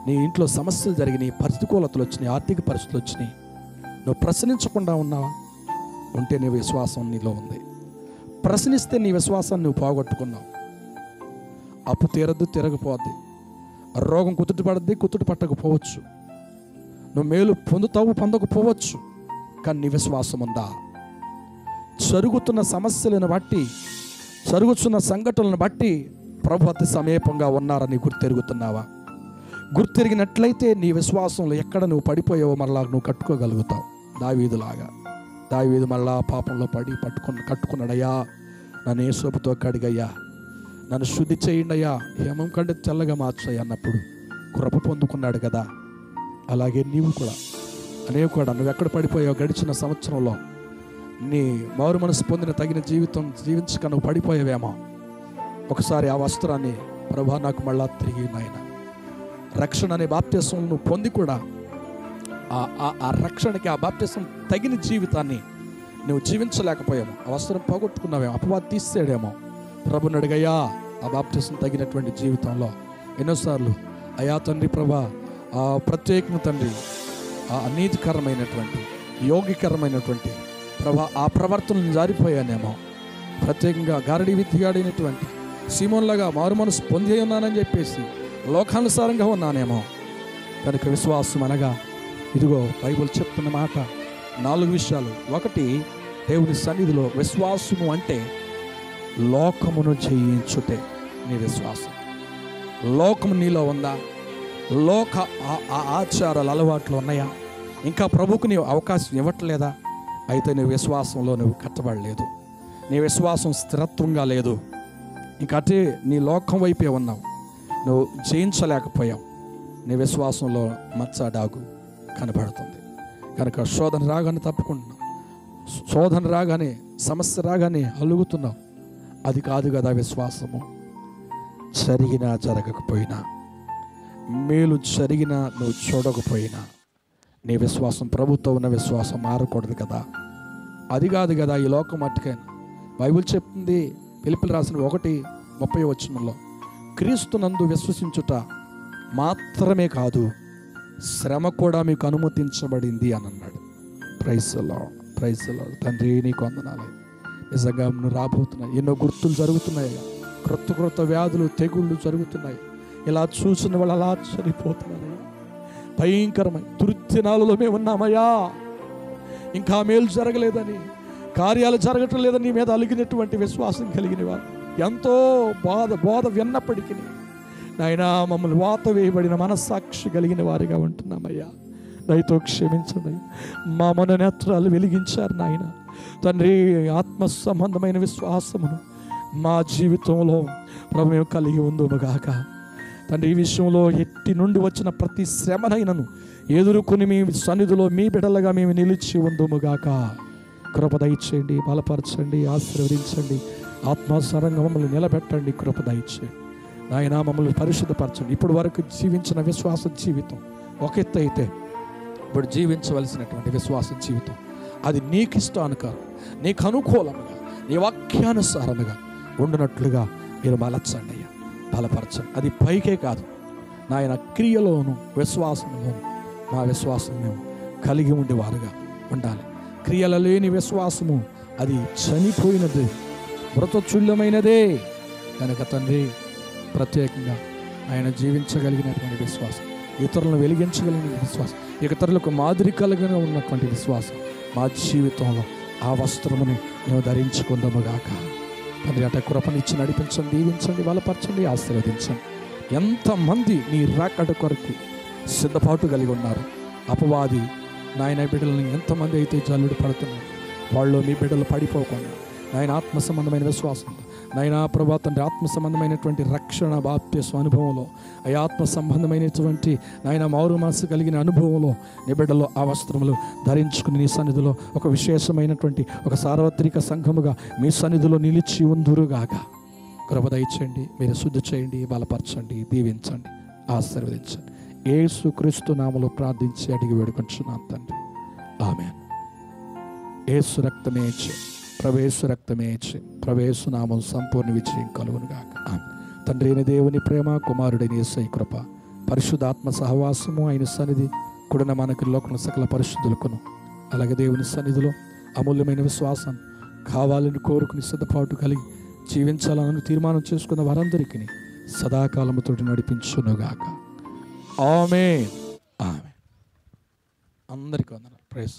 నీ ఇంట్లో సమస్యలు జరిగినాయి, ప్రతికూలతలు వచ్చినాయి, ఆర్థిక పరిస్థితులు వచ్చినాయి, నువ్వు ప్రశ్నించకుండా ఉన్నావా? ఉంటే నీ విశ్వాసం నీలో ఉంది. ప్రశ్నిస్తే నీ విశ్వాసాన్ని నువ్వు పోగొట్టుకున్నావు. అప్పు తీరద్దు, తిరగపోద్ది. రోగం కుదుటి పడద్ది, కుదుటి పట్టకపోవచ్చు. నువ్వు మేలు పొందుతావు, పొందకపోవచ్చు. కానీ నీ విశ్వాసం ఉందా? జరుగుతున్న సమస్యలను బట్టి, జరుగుతున్న సంఘటనలను బట్టి ప్రభు అతి సమీపంగా ఉన్నారని గుర్తెరుగుతున్నావా? గుర్తెరిగినట్లయితే నీ విశ్వాసంలో ఎక్కడ నువ్వు పడిపోయావో మరలా నువ్వు కట్టుకోగలుగుతావు. దావీదులాగా. దావీదు మళ్ళా పాపంలో పడి కట్టుకున్నాడయ్యా, నన్ను యేసోపుతో కడిగయ్యా, నన్ను శుద్ధి చేయండి అయ్యా, హేమం కంటే తెల్లగా మార్చాయి అన్నప్పుడు కృప పొందుకున్నాడు కదా. అలాగే నీవు కూడా నువ్వు ఎక్కడ పడిపోయావు? గడిచిన సంవత్సరంలో నీ మారు మనసు పొందిన తగిన జీవితం జీవించక నువ్వు పడిపోయావేమో. ఒకసారి ఆ వస్త్రాన్ని, ప్రభా నాకు మళ్ళా తిరిగి నాయన, రక్షణ అనే బాప్తిసం నువ్వు పొంది కూడా ఆ రక్షణకి, ఆ బాప్తిసం తగిన జీవితాన్ని నువ్వు జీవించలేకపోయాము. ఆ వస్త్రం పోగొట్టుకున్నావేమో, అపవాది తీసేడేమో. ప్రభుని అడిగయ్యా, ఆ బాప్తిసం తగినటువంటి జీవితంలో ఎన్నోసార్లు అయ్యా తండ్రి ప్రభా, ఆ ప్రత్యేకమైన తండ్రి, ఆ అనీతికరమైనటువంటి యోగికరమైనటువంటి ప్రభా ఆ ప్రవర్తనను జారిపోయానేమో. ప్రత్యేకంగా గారడి విద్యగాడినటువంటి సీమోన్లాగా మారు మనసు పొంది ఉన్నానని చెప్పేసి లోకానుసారంగా ఉన్నానేమో. కనుక విశ్వాసం అనగా ఇదిగో బైబిల్ చెప్తున్న మాట 4 విషయాలు. 1, దేవుని సన్నిధిలో విశ్వాసము అంటే లోకమును జయించుటే నీ విశ్వాసం. లోకము నీలో ఉందా? లోక ఆచారాలు, అలవాట్లు ఉన్నాయా? ఇంకా ప్రభువుకు నీవు అవకాశం ఇవ్వట్లేదా? అయితే నీ విశ్వాసంలో నువ్వు కట్టబడలేదు, నీ విశ్వాసం స్థిరత్వంగా లేదు. ఇంకా అటే నీ లోకం వైపే ఉన్నావు, నువ్వు జయించలేకపోయావు. నీ విశ్వాసంలో మచ్చ డాగు కనబడుతుంది. కనుక శోధన రాగానే తప్పుకుంటున్నావు, శోధన రాగానే, సమస్య రాగానే అలుగుతున్నావు. అది కాదు కదా విశ్వాసము. జరిగినా జరగకపోయినా, మేలు జరిగినా నువ్వు చూడకపోయినా నీ విశ్వాసం, ప్రభుత్వం ఉన్న విశ్వాసం మారకూడదు కదా. అది కాదు కదా ఈ లోకం మట్టుకైనా. బైబిల్ చెప్తుంది, ఫిలిప్పీయులకు రాసిన 1, 30వ వచనంలో క్రీస్తునందు విశ్వసించుట మాత్రమే కాదు, శ్రమ కూడా మీకు అనుమతించబడింది అని అన్నాడు. Praise the lord, praise the lord. తండ్రి నీకు వందనాలు. నిజంగా నువ్వు రాబోతున్నాయి, ఎన్నో గుర్తులు జరుగుతున్నాయి, క్రొత్త వ్యాధులు తెగుళ్ళు జరుగుతున్నాయి. ఇలా చూసిన వాళ్ళు అలా చనిపోతున్నారు. భయంకరమైన దుర్దినాలలో మేము ఉన్నామయ్యా. ఇంకా మేలు జరగలేదని, కార్యాలు జరగటం లేదని నీ మీద అలిగినటువంటి విశ్వాసం కలిగిన వారు ఎంతో బోధ విన్నప్పటికీ నాయనా మమ్మల్ని వాత వేయబడిన మనస్సాక్షి కలిగిన వారిగా ఉంటున్నామయ్యా. దయతో క్షమించండి. మా మనోనేత్రాలు వెలిగించారు నాయన. తండ్రి, ఆత్మ సంబంధమైన విశ్వాసమును మా జీవితంలో ప్రభు మేము కలిగి ఉందుముగాక. తండ్రి, ఈ విషయంలో ఎట్టి నుండి వచ్చిన ప్రతి శ్రమనైనను ఎదుర్కొని మీ సన్నిధిలో మీ బిడ్డలుగా మేము నిలిచి ఉందుముగాక. కృప దయచేయండి, బలపరచండి, ఆశీర్వదించండి, ఆత్మాసారంగా మమ్మల్ని నిలబెట్టండి. కృప దయచేయండి నాయన, మమ్మల్ని పరిశుద్ధపరచండి. ఇప్పుడు వరకు జీవించిన విశ్వాస జీవితం ఒక ఎత్తు అయితే, ఇప్పుడు జీవించవలసినటువంటి విశ్వాస జీవితం అది నీకు ఇష్టానుకారం, నీకు అనుకూలంగా, నీ వాక్యానుసారముగా ఉండినట్లుగా మీరు మలచండి అయ్యా, బలపరచండి. అది పైకే కాదు నాయన, క్రియలోను విశ్వాసంలోను మా విశ్వాసం మేము కలిగి ఉండేవారుగా ఉండాలి. క్రియల లేని విశ్వాసము అది చనిపోయినది, మృతచుల్యమైనదే. కనుక తండ్రి, ప్రత్యేకంగా ఆయన జీవించగలిగినటువంటి విశ్వాసం, ఇతరులను వెలిగించగలిగిన విశ్వాసం, ఇతరులకు మాదిరి కలిగిన ఉన్నటువంటి విశ్వాసం మా జీవితంలో ఆ వస్త్రముని మేము ధరించుకుందాముగాక. తండ్రి, అట కృపనిచ్చి నడిపించండి, దీవించండి, బలపరచండి, ఆశీర్వదించండి. ఎంతమంది నీ రాకడ కొరకు సిద్ధపాటు కలిగి ఉన్నారు. అపవాది నాయన బిడ్డలని ఎంతమంది అయితే జల్లుడు పడుతున్నారు, వాళ్ళు మీ బిడ్డలు పడిపోకుండా నాయన ఆత్మ సంబంధమైన విశ్వాసం, నాయన ప్రభా తండ్రి, ఆత్మ సంబంధమైనటువంటి రక్షణ బాప్తిస్మ అనుభవంలో, ఆ ఆత్మ సంబంధమైనటువంటి నాయన మారు మనసు కలిగిన అనుభవంలో నీ బిడ్డలో ఆ వస్త్రములు ధరించుకుని నీ సన్నిధిలో ఒక విశేషమైనటువంటి ఒక సార్వత్రిక సంఘముగా మీ సన్నిధిలో నిలిచి ఉందురుగాక. కృప దయచేయండి, మీరు శుద్ధి చేయండి, బలపరచండి, దీవించండి, ఆశీర్వదించండి. యేసుక్రీస్తు నామములో ప్రార్థించి అడిగి వేడుకొంచున్నాను తండ్రి, ఆమేన్. యేసు రక్తమే ఇచ్చి, ప్రవేశ రక్తమే ఇచ్చి, ప్రవేశ నామం సంపూర్ణ విజయం కలుగునుగాక. తండ్రి అయిన దేవుని ప్రేమ, కుమారుడైన యేసయ్య కృప, పరిశుద్ధాత్మ సహవాసము, ఆయన సన్నిధి కూడిన మనకు లోకం సకల పరిశుద్ధులకును, అలాగే దేవుని సన్నిధిలో అమూల్యమైన విశ్వాసం కావాలని కోరుకుని సిద్ధపాటు కలిగి జీవించాలని తీర్మానం చేసుకున్న వారందరికీ సదాకాలముతో నడిపించునుగాక. ఆమేన్, ఆమేన్. అందరికీ వందనాలు. ప్రైజ్.